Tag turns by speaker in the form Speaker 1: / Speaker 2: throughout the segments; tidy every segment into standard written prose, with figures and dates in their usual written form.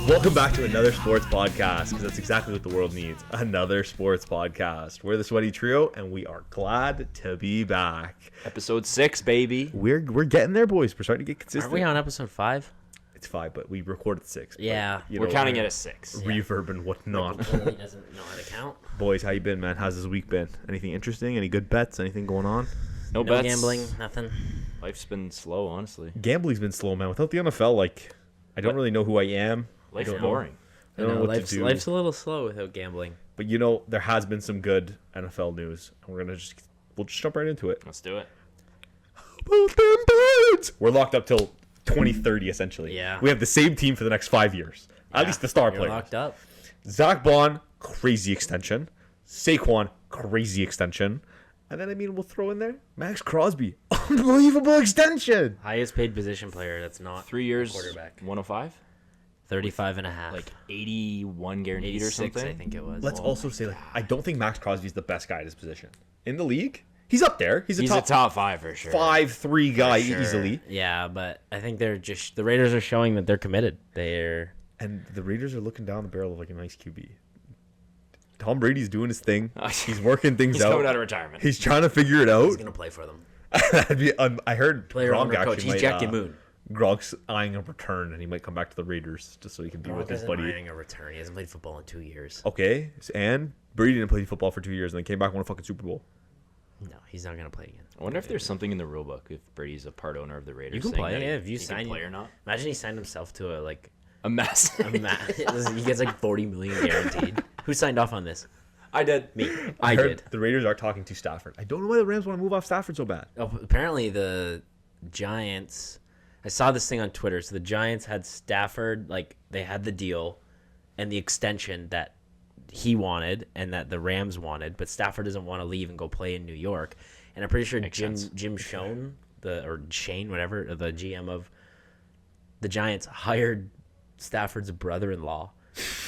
Speaker 1: Welcome back to another sports podcast, because that's exactly what the world needs. Another sports podcast. We're the Sweaty Trio, and we are glad to be back.
Speaker 2: Episode 6, baby.
Speaker 1: We're getting there, boys. We're starting to get consistent.
Speaker 3: Are we on episode 5?
Speaker 1: It's 5, but we recorded 6.
Speaker 3: Yeah.
Speaker 2: We're counting it as 6.
Speaker 1: Reverb and whatnot.
Speaker 3: He doesn't know how to count.
Speaker 1: Boys, how you been, man? How's this week been? Anything interesting? Any good bets? Anything going on?
Speaker 2: No
Speaker 3: No
Speaker 2: bets.
Speaker 3: gambling, nothing.
Speaker 2: Life's been slow, honestly.
Speaker 1: Gambling's been slow, man. Without the NFL, I don't really know who I am.
Speaker 2: Life's
Speaker 1: I don't
Speaker 2: boring.
Speaker 1: I don't know what to do.
Speaker 3: Life's a little slow without gambling.
Speaker 1: But there has been some good NFL news, and we'll just jump right into it.
Speaker 2: Let's do it.
Speaker 1: About them birds. We're locked up till 2030, essentially.
Speaker 3: Yeah.
Speaker 1: We have the same team for the next 5 years. At least the star
Speaker 3: You're
Speaker 1: players.
Speaker 3: locked up.
Speaker 1: Zach Bond, crazy extension. Saquon, crazy extension. And then, we'll throw in there Max Crosby. Unbelievable extension.
Speaker 3: Highest paid position player that's not
Speaker 2: 3 years,
Speaker 3: quarterback.
Speaker 2: 105?
Speaker 3: 35 and a half.
Speaker 2: Like 81 guaranteed or
Speaker 3: 86,
Speaker 2: something?
Speaker 3: I think it was.
Speaker 1: Let's also say, I don't think Max Crosby is the best guy at his position. In the league, he's up there. He's a
Speaker 2: top 5 for sure.
Speaker 1: 5'3" guy
Speaker 2: For sure.
Speaker 1: easily.
Speaker 3: Yeah, but I think the Raiders are showing that they're committed.
Speaker 1: And the Raiders are looking down the barrel of a nice QB. Tom Brady's doing his thing. He's working things
Speaker 2: He's
Speaker 1: out.
Speaker 2: coming out of retirement.
Speaker 1: He's trying to figure it out.
Speaker 3: He's going to play for them.
Speaker 1: I heard
Speaker 3: Player
Speaker 1: Gronk
Speaker 3: owner coach.
Speaker 1: actually
Speaker 3: He's Jackie Moon.
Speaker 1: Gronk's eyeing a return, and he might come back to the Raiders just so he can be with his buddy.
Speaker 3: Eyeing a return. He hasn't played football in 2 years.
Speaker 1: Okay, and Brady didn't play football for 2 years, and then came back and won a fucking Super Bowl.
Speaker 3: No, he's not going to play again.
Speaker 2: I wonder if there's something in the rule book if Brady's a part owner of the Raiders.
Speaker 3: You can
Speaker 2: saying
Speaker 3: play.
Speaker 2: that
Speaker 3: Yeah, if you
Speaker 2: he
Speaker 3: sign
Speaker 2: can play or not.
Speaker 3: Imagine he signed himself to
Speaker 2: A mess.
Speaker 3: he gets like $40 million guaranteed. Who signed off on this?
Speaker 2: I did.
Speaker 3: Me.
Speaker 1: I heard
Speaker 3: did.
Speaker 1: the Raiders are talking to Stafford. I don't know why the Rams want to move off Stafford so bad.
Speaker 3: Oh, apparently the Giants. I saw this thing on Twitter. So the Giants had Stafford, they had the deal and the extension that he wanted and that the Rams wanted, but Stafford doesn't want to leave and go play in New York. And I'm pretty sure Jim Schoen, Shane, whatever, the GM of the Giants, hired Stafford's brother-in-law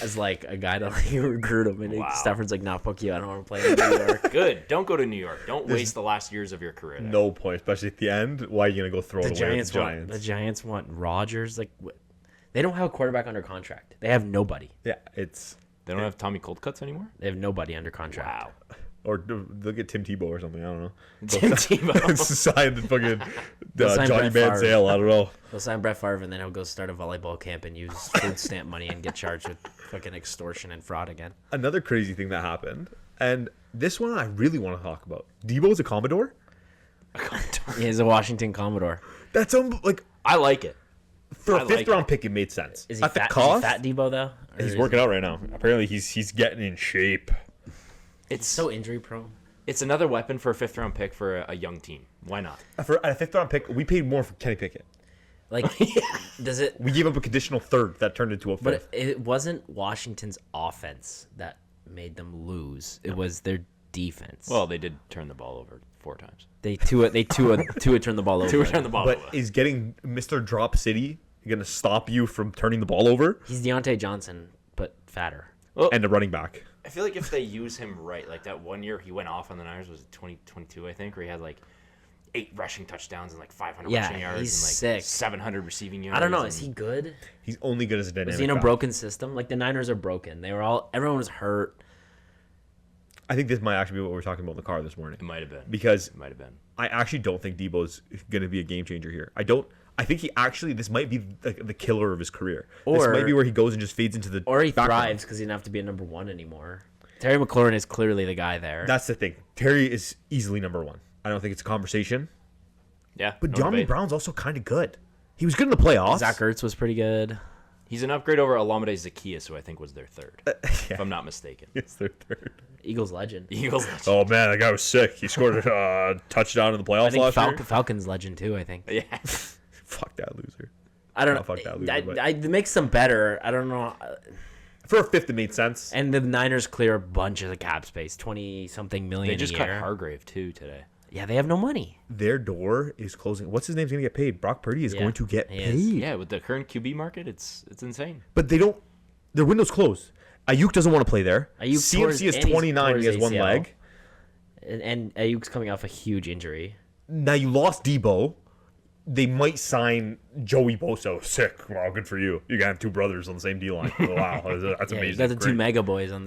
Speaker 3: as a guy to recruit him, and
Speaker 2: Wow.
Speaker 3: Stafford's like, "Nah, fuck you, I don't want to play in New York."
Speaker 2: Good. Don't go to New York. Don't waste the last years of your career there.
Speaker 1: No point, especially at the end. Why are you gonna go throw it away with the Giants?
Speaker 3: The Giants want Rodgers. They don't have a quarterback under contract. They have nobody.
Speaker 1: Yeah,
Speaker 2: They don't have Tommy Coldcuts anymore?
Speaker 3: They have nobody under contract.
Speaker 2: Wow.
Speaker 1: or they'll get Tim Tebow or something. I don't know.
Speaker 2: Tim Tebow.
Speaker 1: Sign the fucking
Speaker 3: sign
Speaker 1: Johnny
Speaker 3: Brett
Speaker 1: Manziel. I don't know.
Speaker 3: They'll sign Brett Favre, and then he'll go start a volleyball camp and use food stamp money and get charged with fucking extortion and fraud again.
Speaker 1: Another crazy thing that happened, and this one I really want to talk about. Debo's a Commodore.
Speaker 3: He's a Washington Commodore.
Speaker 1: That's
Speaker 2: I like it.
Speaker 1: for a
Speaker 2: I
Speaker 1: fifth
Speaker 2: like
Speaker 1: round pick, it made sense.
Speaker 3: Is he
Speaker 1: At
Speaker 3: fat?
Speaker 1: the cost,
Speaker 3: Is he fat Debo though? Or
Speaker 1: he's
Speaker 3: is
Speaker 1: working out right now. Apparently, he's getting in shape.
Speaker 2: It's
Speaker 3: so injury prone.
Speaker 2: It's another weapon for a 5th round pick for a young team. Why not?
Speaker 1: For a fifth round pick, we paid more for Kenny Pickett.
Speaker 3: Does it?
Speaker 1: We gave up a conditional third that turned into a fifth.
Speaker 3: But it wasn't Washington's offense that made them lose. It was their defense.
Speaker 2: Well, they did turn the ball over 4 times.
Speaker 3: Tua turned the ball over.
Speaker 2: Tua turned the ball
Speaker 1: But
Speaker 2: over.
Speaker 1: is getting Mr. Drop City going to stop you from turning the ball over?
Speaker 3: He's Deontay Johnson, but fatter.
Speaker 2: Well,
Speaker 1: And a running back.
Speaker 2: I feel like if they use him right, like that one year he went off on the Niners, was it 2022, I think, where he had 8 rushing touchdowns and 500
Speaker 3: Yeah,
Speaker 2: rushing yards
Speaker 3: he's
Speaker 2: and
Speaker 3: sick.
Speaker 2: 700 receiving yards.
Speaker 3: I don't know.
Speaker 2: and-
Speaker 3: Is he good?
Speaker 1: He's only good as a dynamic
Speaker 3: Is he in a
Speaker 1: back.
Speaker 3: broken system? The Niners are broken. Everyone was hurt.
Speaker 1: I think this might actually be what we were talking about in the car this morning.
Speaker 2: It might have been.
Speaker 1: Because
Speaker 2: It might have been.
Speaker 1: I actually don't think Debo's going to be a game changer here. I think this might be the killer of his career. This
Speaker 3: Or-
Speaker 1: might be where he goes and just fades into the
Speaker 3: Or he
Speaker 1: background.
Speaker 3: thrives because he doesn't have to be a number one anymore. Terry McLaurin is clearly the guy there.
Speaker 1: That's the thing. Terry is easily number one. I don't think it's a conversation.
Speaker 2: Yeah.
Speaker 1: But
Speaker 2: no
Speaker 1: Johnny
Speaker 2: debate.
Speaker 1: Brown's also kind of good. He was good in the playoffs.
Speaker 3: Zach Ertz was pretty good.
Speaker 2: He's an upgrade over Alameda Zacchaeus, who I think was their third, if I'm not mistaken.
Speaker 1: It's their third.
Speaker 3: Eagles legend.
Speaker 2: Eagles.
Speaker 1: Oh, man, that guy was sick. He scored a touchdown in the playoffs
Speaker 3: I think
Speaker 1: last year.
Speaker 3: Falcons legend too. I think.
Speaker 2: Yeah.
Speaker 1: Fuck that loser.
Speaker 3: I don't
Speaker 1: Oh,
Speaker 3: know.
Speaker 1: fuck that loser, but-
Speaker 3: It makes them better. I don't know.
Speaker 1: For a fifth, it made sense.
Speaker 3: And the Niners clear a bunch of the cap space, 20-something million
Speaker 2: They just
Speaker 3: a
Speaker 2: cut
Speaker 3: year.
Speaker 2: Hargrave too today.
Speaker 3: Yeah, they have no money.
Speaker 1: Their door is closing. What's his name's going to get paid? Brock Purdy is
Speaker 3: Yeah,
Speaker 1: going to get
Speaker 3: he
Speaker 1: paid.
Speaker 3: is.
Speaker 2: Yeah, with the current QB market, it's insane.
Speaker 1: But they don't. Their window's closed. Ayuk doesn't want to play there. CMC is 29. He has one
Speaker 3: ACL.
Speaker 1: leg.
Speaker 3: And Ayuk's coming off a huge injury.
Speaker 1: Now you lost Debo. they might sign Joey Bosa. Sick. Wow, good for you. You got to have two brothers on the same D line. Wow, that's
Speaker 3: Yeah,
Speaker 1: amazing.
Speaker 3: you got the two
Speaker 1: Great.
Speaker 3: mega boys on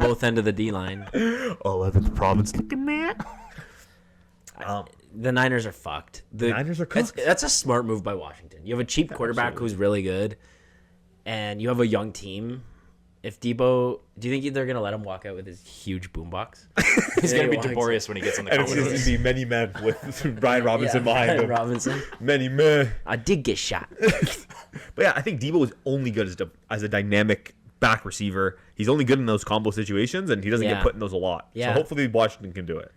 Speaker 3: both end of the D line.
Speaker 1: 11th province. Looking man.
Speaker 3: The Niners are fucked. The
Speaker 1: Niners are cooked.
Speaker 3: That's a smart move by Washington. You have a cheap quarterback who's really good, and you have a young team. If Debo, do you think they're gonna let him walk out with his huge boombox?
Speaker 2: He's gonna be Deborius when he gets on the
Speaker 1: And it's going
Speaker 2: Commodores.
Speaker 1: to be many men with Brian Robinson behind him.
Speaker 3: Robinson.
Speaker 1: Many men.
Speaker 3: I did get shot.
Speaker 1: But yeah, I think Debo is only good as a dynamic back receiver. He's only good in those combo situations, and he doesn't
Speaker 3: Yeah.
Speaker 1: get put in those a lot.
Speaker 3: Yeah.
Speaker 1: So hopefully Washington can do it.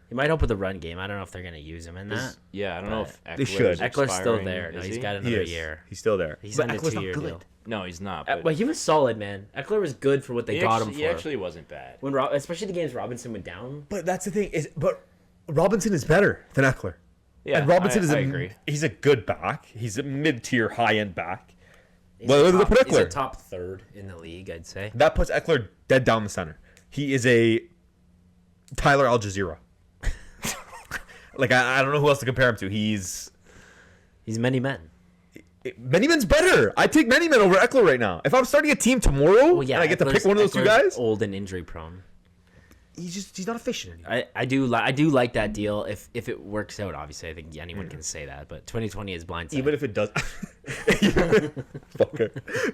Speaker 3: He might help with the run game. I don't know if they're gonna use him in that.
Speaker 2: Yeah, I don't know if
Speaker 1: They should.
Speaker 3: Eckler's still there. No,
Speaker 2: Is
Speaker 3: he's
Speaker 2: he?
Speaker 3: got
Speaker 1: He
Speaker 3: another
Speaker 1: is.
Speaker 3: year.
Speaker 1: He's still there.
Speaker 3: He's
Speaker 1: But
Speaker 3: on a
Speaker 1: Eckler's not
Speaker 3: 2-year
Speaker 1: good.
Speaker 3: deal.
Speaker 2: No, he's not.
Speaker 3: But he was solid, man. Eckler was good for what they got him for.
Speaker 2: He actually wasn't bad.
Speaker 3: When especially the games Robinson went down.
Speaker 1: But that's the thing but Robinson is better than Eckler.
Speaker 2: Yeah,
Speaker 1: And Robinson
Speaker 2: I agree.
Speaker 1: He's a good back. He's a mid-tier, high-end back.
Speaker 3: He's
Speaker 1: Well,
Speaker 3: a
Speaker 1: look
Speaker 3: top,
Speaker 1: at
Speaker 3: he's a
Speaker 1: Eckler.
Speaker 3: top third in the league, I'd say.
Speaker 1: That puts Eckler dead down the center. He is a Tyler Al Jazeera. Like, I don't know who else to compare him to. He's
Speaker 3: He's many men.
Speaker 1: Manyman's better. I take Manyman over Eckler right now. If I'm starting a team tomorrow
Speaker 3: Well, yeah,
Speaker 1: and I get to pick one of those two
Speaker 3: Eckler's
Speaker 1: guys,
Speaker 3: old and injury prone.
Speaker 1: he's not efficient anymore.
Speaker 3: I do like that deal if it works out. Obviously, I think anyone can say that. But 2020 is blindsided.
Speaker 1: Even if it does,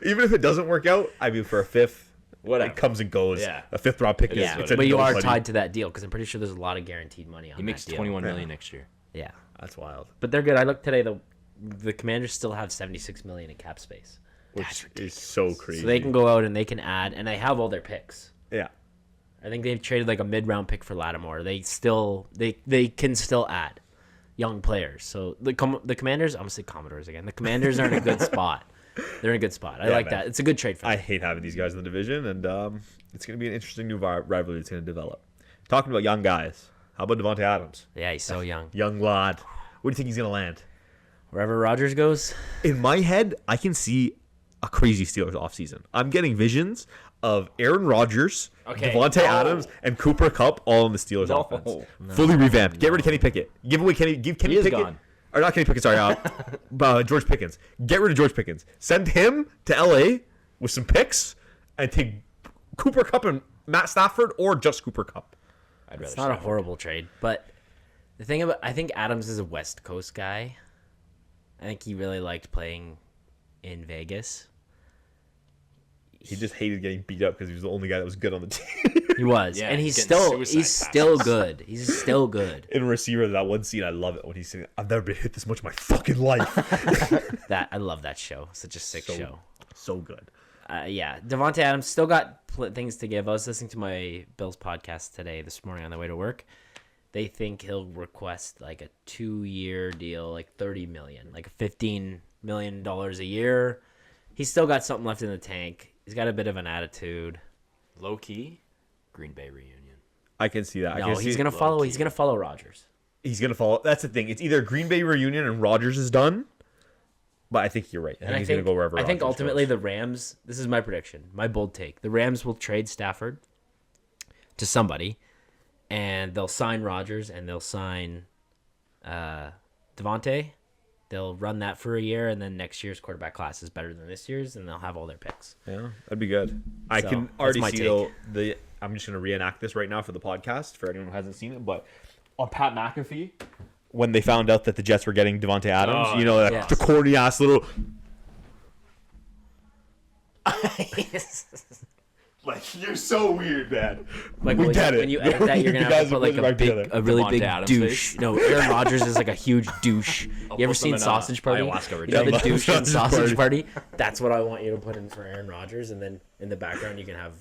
Speaker 1: even if it doesn't work out, I mean, for a fifth,
Speaker 2: Whatever.
Speaker 1: it comes and goes.
Speaker 2: Yeah.
Speaker 1: A fifth round pick
Speaker 3: yeah,
Speaker 1: is. It's
Speaker 3: but you are
Speaker 1: nobody.
Speaker 3: tied to that deal because I'm pretty sure there's a lot of guaranteed money on.
Speaker 2: He makes
Speaker 3: that deal.
Speaker 2: 21 million next year.
Speaker 3: Yeah,
Speaker 1: That's wild.
Speaker 3: but they're good. I looked today. The Commanders still have 76 million in cap space,
Speaker 1: Which is so crazy.
Speaker 3: so they can go out and they can add, and they have all their picks.
Speaker 1: Yeah.
Speaker 3: I think they've traded like a mid-round pick for Lattimore. They can still add young players. So the Commanders, I'm gonna say Commodores again. The Commanders are in a good spot. They're in a good spot. I
Speaker 1: Yeah,
Speaker 3: like
Speaker 1: man.
Speaker 3: that. It's a good trade for them.
Speaker 1: I hate having these guys in the division, and it's going to be an interesting new rivalry that's going to develop. Talking about young guys, how about Devontae Adams?
Speaker 3: Yeah, he's so young.
Speaker 1: Young lad. Where do you think he's going to land?
Speaker 3: Wherever Rodgers goes,
Speaker 1: In my head, I can see a crazy Steelers offseason. I'm getting visions of Aaron Rodgers,
Speaker 3: Okay,
Speaker 1: Devontae
Speaker 3: no.
Speaker 1: Adams, and Cooper Kupp all in the Steelers
Speaker 2: No.
Speaker 1: offense. Fully revamped. Get rid of Kenny Pickett. Give Kenny
Speaker 2: He is
Speaker 1: Pickett.
Speaker 2: gone.
Speaker 1: Or not Kenny Pickett, sorry. George Pickens. Get rid of George Pickens. Send him to LA with some picks and take Cooper Kupp and Matt Stafford or just Cooper Kupp.
Speaker 2: I'd rather
Speaker 3: it's not a
Speaker 2: Stafford.
Speaker 3: horrible trade. But the thing about I think Adams is a West Coast guy. I think he really liked playing in Vegas.
Speaker 1: He just hated getting beat up because he was the only guy that was good on the team.
Speaker 3: He was,
Speaker 2: Yeah,
Speaker 3: and
Speaker 2: he's
Speaker 3: he's
Speaker 2: getting
Speaker 3: still
Speaker 2: suicide
Speaker 3: he's
Speaker 2: passes.
Speaker 3: still good. He's still good.
Speaker 1: In a receiver, that one scene, I love it when he's saying, I've never been hit this much in my fucking life.
Speaker 3: That I love that show. Such a sick
Speaker 1: So-
Speaker 3: show.
Speaker 1: So good.
Speaker 3: Yeah, Devontae Adams still got things to give. I was listening to my Bills podcast this morning on the way to work. They think he'll request like a 2-year deal, like $30 million, like $15 million a year. He's still got something left in the tank. He's got a bit of an attitude.
Speaker 2: Low key, Green Bay reunion.
Speaker 1: I can see that. I
Speaker 3: No,
Speaker 1: can see
Speaker 3: he's gonna
Speaker 1: it.
Speaker 3: follow. He's gonna follow Rodgers.
Speaker 1: He's gonna follow. That's the thing. It's either Green Bay reunion and Rodgers is done, but I think you're right. I think he's gonna go wherever.
Speaker 3: I think
Speaker 1: Rodgers
Speaker 3: ultimately
Speaker 1: goes.
Speaker 3: the Rams. This is my prediction. My bold take. The Rams will trade Stafford to somebody, and they'll sign Rodgers and they'll sign Devontae. They'll run that for a year, and then next year's quarterback class is better than this year's, and they'll have all their picks.
Speaker 1: Yeah, that'd be good. I
Speaker 3: So,
Speaker 1: can
Speaker 3: that's
Speaker 1: already
Speaker 3: my
Speaker 1: see
Speaker 3: take.
Speaker 1: though. I'm just gonna reenact this right now for the podcast for anyone who hasn't seen it. But on Pat McAfee, when they found out that the Jets were getting Devontae Adams,
Speaker 2: Oh,
Speaker 1: you know, that
Speaker 3: yes.
Speaker 1: the corny ass little. Like, you're so weird, man.
Speaker 3: Like
Speaker 1: we
Speaker 3: when
Speaker 1: get
Speaker 3: you,
Speaker 1: it.
Speaker 3: when you edit that, you're gonna
Speaker 1: You
Speaker 3: have
Speaker 1: guys
Speaker 3: to
Speaker 1: are
Speaker 3: put like
Speaker 1: putting it
Speaker 3: a
Speaker 1: back
Speaker 3: big,
Speaker 1: together.
Speaker 3: a really
Speaker 2: Devontae
Speaker 3: big
Speaker 2: Adams
Speaker 3: douche.
Speaker 2: face.
Speaker 3: No, Aaron Rodgers is like a huge douche. You ever
Speaker 2: put
Speaker 3: seen
Speaker 2: them in a
Speaker 3: Sausage Party?
Speaker 2: ayahuasca
Speaker 3: You know
Speaker 2: retreat.
Speaker 3: the
Speaker 1: Yeah,
Speaker 3: douche in
Speaker 1: Sausage
Speaker 3: Sausage
Speaker 1: Party.
Speaker 3: Party? That's what I want you to put in for Aaron Rodgers, and then in the background you can have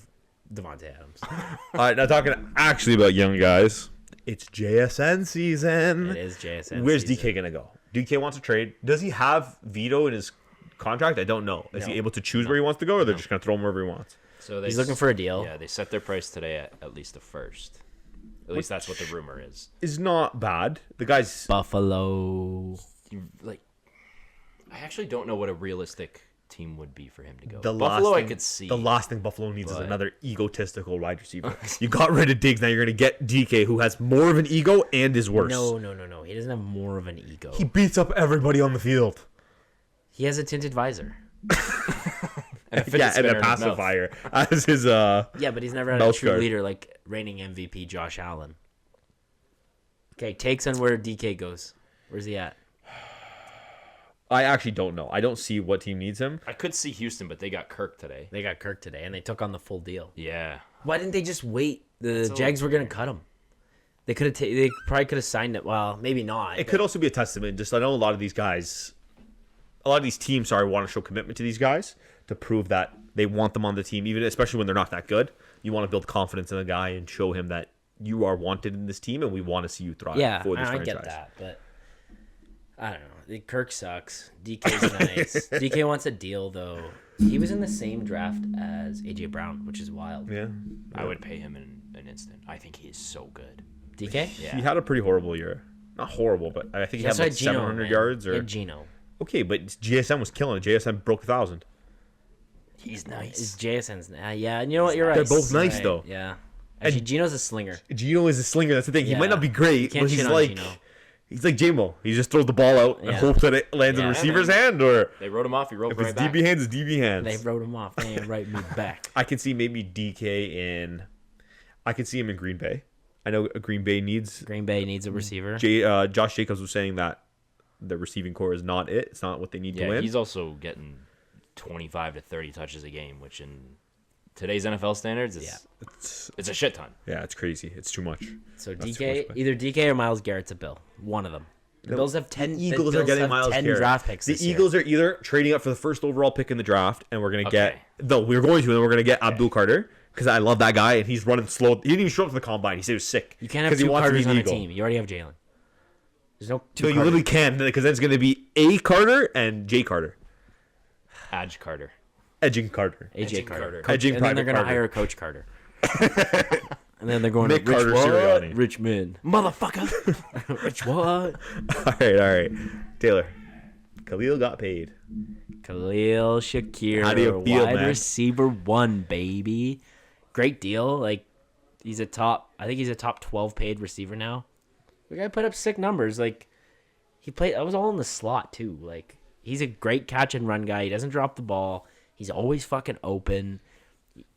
Speaker 3: Devontae Adams.
Speaker 1: All right, now talking actually about young guys. It's JSN season.
Speaker 3: It is JSN.
Speaker 1: Where's
Speaker 3: season.
Speaker 1: DK gonna go? DK wants to trade. Does he have veto in his contract? I don't know. Is he
Speaker 3: No.
Speaker 1: able to choose where he wants to go, or they're just gonna throw him wherever he wants?
Speaker 2: So
Speaker 3: He's looking for a deal.
Speaker 2: Yeah, they set their price today at least a first. At least that's what the rumor is.
Speaker 1: Is not bad. The guy's
Speaker 3: Buffalo.
Speaker 2: I actually don't know what a realistic team would be for him to go.
Speaker 1: The
Speaker 2: Buffalo,
Speaker 1: last
Speaker 2: I
Speaker 1: thing,
Speaker 2: could see.
Speaker 1: The last thing Buffalo needs is
Speaker 2: but-
Speaker 1: another egotistical wide receiver. You got rid of Diggs, now you're going to get DK, who has more of an ego and is worse.
Speaker 3: No. He doesn't have more of an ego.
Speaker 1: He beats up everybody on the field.
Speaker 3: He has a tinted visor.
Speaker 2: And a fidget
Speaker 1: Yeah, and
Speaker 2: spinner
Speaker 1: a
Speaker 2: in his mouth.
Speaker 1: pacifier as his
Speaker 3: Yeah, but he's never had a
Speaker 1: Mouth
Speaker 3: true
Speaker 1: guard.
Speaker 3: leader like reigning MVP Josh Allen. Okay, takes on where DK goes. Where's he at?
Speaker 1: I actually don't know. I don't see what team needs him.
Speaker 2: I could see Houston, but they got Kirk today.
Speaker 3: They got Kirk today, and they took on the full deal.
Speaker 2: Yeah.
Speaker 3: Why didn't they just wait? The
Speaker 2: a
Speaker 3: Jags were gonna cut him. They could have. They probably could have signed it. Well, maybe not.
Speaker 1: It could also be a testament. Just I know a lot of these guys, a lot of these teams, want to show commitment to these guys to prove that they want them on the team, even especially when they're not that good. You want to build confidence in a guy and show him that you are wanted in this team, and we want to see you thrive.
Speaker 3: Yeah,
Speaker 1: for this
Speaker 3: I
Speaker 1: franchise.
Speaker 3: get that, but I don't know. Kirk sucks. DK's nice. DK wants a deal though. He was in the same draft as AJ Brown, which is wild.
Speaker 1: Yeah,
Speaker 2: I would pay him in an instant. I think he is so good.
Speaker 3: DK?
Speaker 2: Yeah.
Speaker 1: he had a pretty horrible year. Not horrible, but I think he had
Speaker 3: That's
Speaker 1: like
Speaker 3: why Geno,
Speaker 1: 700
Speaker 3: man.
Speaker 1: yards.
Speaker 3: He
Speaker 1: Or
Speaker 3: had Geno.
Speaker 1: okay, but GSM was killing it. GSM broke 1,000.
Speaker 2: He's
Speaker 3: Is
Speaker 2: nice.
Speaker 3: JSN's? Yeah, and you know what? You're right.
Speaker 1: They're both
Speaker 3: You're
Speaker 1: nice,
Speaker 3: right.
Speaker 1: though.
Speaker 3: Yeah. Actually, Geno's a slinger.
Speaker 1: Geno is a slinger. That's the thing. He
Speaker 3: Yeah.
Speaker 1: might not be great,
Speaker 3: You can't
Speaker 1: but he's
Speaker 3: shit on
Speaker 1: like
Speaker 3: Geno.
Speaker 1: he's like J-Mo. He just throws the ball out and
Speaker 3: Yeah.
Speaker 1: hopes that it lands in the
Speaker 3: Yeah,
Speaker 1: receiver's
Speaker 2: man.
Speaker 1: hand, or
Speaker 2: They wrote him off. He wrote
Speaker 1: if
Speaker 2: right
Speaker 1: it's
Speaker 2: back.
Speaker 1: DB hands, it's DB hands.
Speaker 3: They wrote him off. They ain't write me back.
Speaker 1: I can see maybe DK in. I can see him in Green Bay. I know Green Bay needs.
Speaker 3: Green Bay needs a receiver.
Speaker 1: Josh Jacobs was saying that the receiving core is not it. It's not what they need to
Speaker 2: Yeah,
Speaker 1: win.
Speaker 2: he's also getting 25 to 30 touches a game, which in today's NFL standards is it's a shit ton.
Speaker 1: Yeah, it's crazy. It's too much.
Speaker 3: So
Speaker 1: That's
Speaker 3: DK,
Speaker 1: too much.
Speaker 3: either DK or Miles Garrett's a Bill. One of them. The Bills have 10.
Speaker 1: Eagles
Speaker 3: the
Speaker 1: are
Speaker 3: Bills
Speaker 1: getting
Speaker 3: have
Speaker 1: Miles
Speaker 3: 10
Speaker 1: Garrett.
Speaker 3: draft picks.
Speaker 1: The
Speaker 3: this year.
Speaker 1: Eagles are either trading up for the first overall pick in the draft, and we're gonna
Speaker 2: Okay.
Speaker 1: get. Though we're going to, and then we're gonna get Abdul Carter because I love that guy, and he's running slow. He didn't even show up to the combine. He said he was sick.
Speaker 3: You can't have
Speaker 1: 'cause he
Speaker 3: two
Speaker 1: wants to be
Speaker 3: Carters
Speaker 1: an
Speaker 3: on a
Speaker 1: Eagle.
Speaker 3: team. You already have Jalen. There's no two
Speaker 1: No, you
Speaker 3: Carters.
Speaker 1: literally can because then it's gonna be A Carter and J Carter,
Speaker 2: Edge Carter.
Speaker 1: edging Carter.
Speaker 3: AJ
Speaker 2: Edging
Speaker 3: Carter.
Speaker 2: Carter.
Speaker 3: Coach,
Speaker 1: Edging
Speaker 3: and then they're
Speaker 1: Private
Speaker 3: going to
Speaker 1: Carter.
Speaker 3: hire Coach Carter. And then they're going
Speaker 1: Nick
Speaker 3: to Rich
Speaker 1: Carter
Speaker 3: what?
Speaker 1: Sirianni.
Speaker 3: Richmond. Motherfucker. Rich what?
Speaker 1: All right. Taylor, Khalil got paid.
Speaker 3: Khalil Shakir.
Speaker 1: How do you feel,
Speaker 3: wide
Speaker 1: man?
Speaker 3: receiver 1, baby. Great deal. Like, I think he's a top 12 paid receiver now. The guy put up sick numbers. Like, I was all in the slot, too. Like, he's a great catch and run guy. He doesn't drop the ball. He's always fucking open.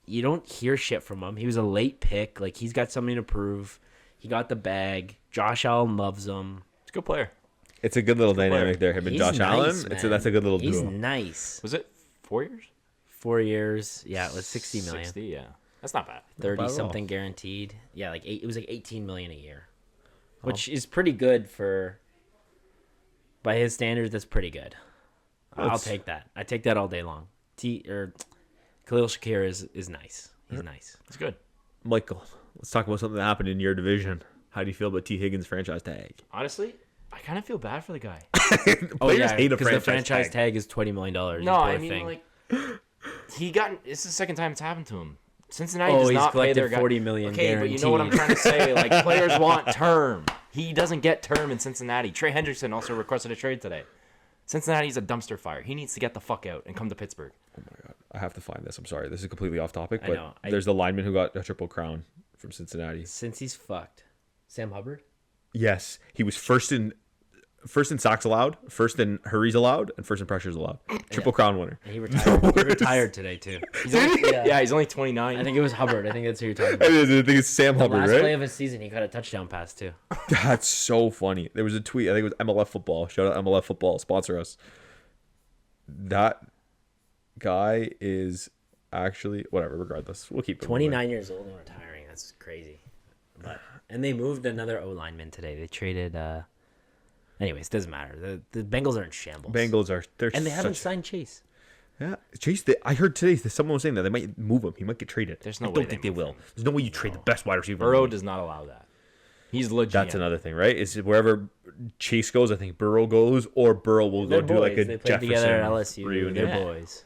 Speaker 3: You don't hear shit from him. He was a late pick. Like, he's got something to prove. He got the bag. Josh Allen loves him.
Speaker 2: He's a good player.
Speaker 1: It's a good little dynamic there. Him and
Speaker 3: He's
Speaker 1: Josh
Speaker 3: nice,
Speaker 1: Allen.
Speaker 3: man.
Speaker 1: That's a good little
Speaker 3: He's
Speaker 1: duo.
Speaker 3: nice.
Speaker 2: Was it 4 years?
Speaker 3: 4 years. Yeah, it was 60 million.
Speaker 2: 60, yeah. That's not bad.
Speaker 3: 30
Speaker 1: bad at all.
Speaker 3: something guaranteed. Yeah, it was like 18 million a year. Which is pretty good for by his standards. That's pretty good. I'll
Speaker 1: That's-
Speaker 3: take that. I take that all day long. Khalil Shakir is nice. He's nice.
Speaker 2: It's good.
Speaker 1: Michael, let's talk about something that happened in your division. How do you feel about T. Higgins' franchise tag?
Speaker 2: Honestly, I kind of feel bad for the guy.
Speaker 1: Players hate a
Speaker 3: because the franchise tag is $20 million.
Speaker 2: No, I mean, like, it's the second time it's happened to him. Cincinnati does
Speaker 3: he's
Speaker 2: not pay their
Speaker 3: collected
Speaker 2: guy.
Speaker 3: $40 million
Speaker 2: Okay, but you know what I'm trying to say? Like, players want term. He doesn't get term in Cincinnati. Trey Hendrickson also requested a trade today. Cincinnati's a dumpster fire. He needs to get the fuck out and come to Pittsburgh.
Speaker 1: Oh my god, I have to find this. I'm sorry, this is completely off topic,
Speaker 3: I
Speaker 1: but
Speaker 3: know.
Speaker 1: there's the lineman who got a triple crown from Cincinnati.
Speaker 3: Since he's fucked. Sam Hubbard?
Speaker 1: Yes, he was first in sacks allowed, first in hurries allowed, and first in pressures allowed. Triple crown winner.
Speaker 3: And he retired. He retired today, too.
Speaker 2: Yeah, he's only 29.
Speaker 3: I think it was Hubbard. I think that's who you're talking
Speaker 1: I
Speaker 3: about.
Speaker 1: think it's Sam Hubbard,
Speaker 3: Last play
Speaker 1: right?
Speaker 3: of his season, he got a touchdown pass, too.
Speaker 1: That's so funny. There was a tweet. I think it was MLF Football. Shout out MLF Football. Sponsor us. That guy is actually whatever. Regardless, we'll keep it moving.
Speaker 3: 29 years old and retiring. That's crazy. And they moved another O lineman today. They traded. Anyways, doesn't matter. The Bengals are in shambles.
Speaker 1: Bengals are. They're
Speaker 3: And they haven't
Speaker 1: such-
Speaker 3: signed Chase.
Speaker 1: Yeah, Chase. I heard today that someone was saying that they might move him. He might get traded.
Speaker 2: There's no
Speaker 1: I
Speaker 2: way
Speaker 1: don't
Speaker 2: they
Speaker 1: think they
Speaker 2: move
Speaker 1: will.
Speaker 2: him.
Speaker 1: There's no way you trade the best wide receiver. in the
Speaker 2: Burrow
Speaker 1: league.
Speaker 2: does not allow that. He's legit.
Speaker 1: That's another thing, right? Is wherever Chase goes, I think Burrow goes, or Burrow will go
Speaker 3: They're
Speaker 1: do
Speaker 3: boys.
Speaker 1: like a
Speaker 3: They played
Speaker 1: Jefferson
Speaker 3: together at LSU.
Speaker 1: reunion.
Speaker 3: They're boys.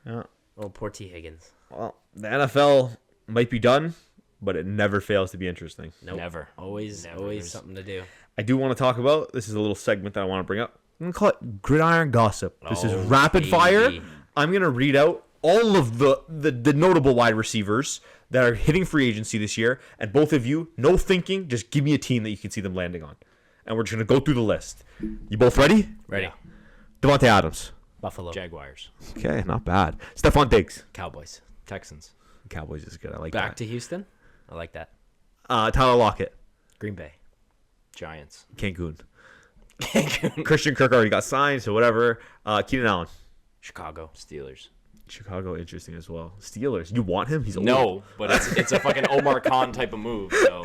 Speaker 1: Yeah.
Speaker 3: Oh, poor T. Higgins.
Speaker 1: Well, the NFL might be done, but it never fails to be interesting.
Speaker 3: Nope.
Speaker 2: Never.
Speaker 3: Always
Speaker 2: Never.
Speaker 3: always
Speaker 2: There's-
Speaker 3: something to do.
Speaker 1: I do want to talk about, this is a little segment that I want to bring up, I'm gonna call it Gridiron Gossip. This is
Speaker 3: Oh,
Speaker 1: rapid fire.
Speaker 3: baby.
Speaker 1: I'm gonna read out all of the notable wide receivers that are hitting free agency this year, and both of you, no thinking, just give me a team that you can see them landing on, and we're just gonna go through the list. You both ready?
Speaker 3: Ready.
Speaker 2: Yeah.
Speaker 1: Devontae Adams.
Speaker 3: Buffalo.
Speaker 2: Jaguars,
Speaker 1: Okay, not bad. Stephon Diggs.
Speaker 3: Cowboys.
Speaker 2: Texans,
Speaker 1: Cowboys is good. I like
Speaker 3: Back
Speaker 1: that.
Speaker 3: to Houston. I like that.
Speaker 1: Tyler Lockett.
Speaker 3: Green Bay.
Speaker 2: Giants,
Speaker 1: Cancun. Christian Kirk already got signed, so whatever. Keenan Allen.
Speaker 3: Chicago.
Speaker 2: Steelers.
Speaker 1: Chicago, interesting as well. Steelers. You want him? He's old.
Speaker 2: No, but it's a fucking Omar Khan type of move. So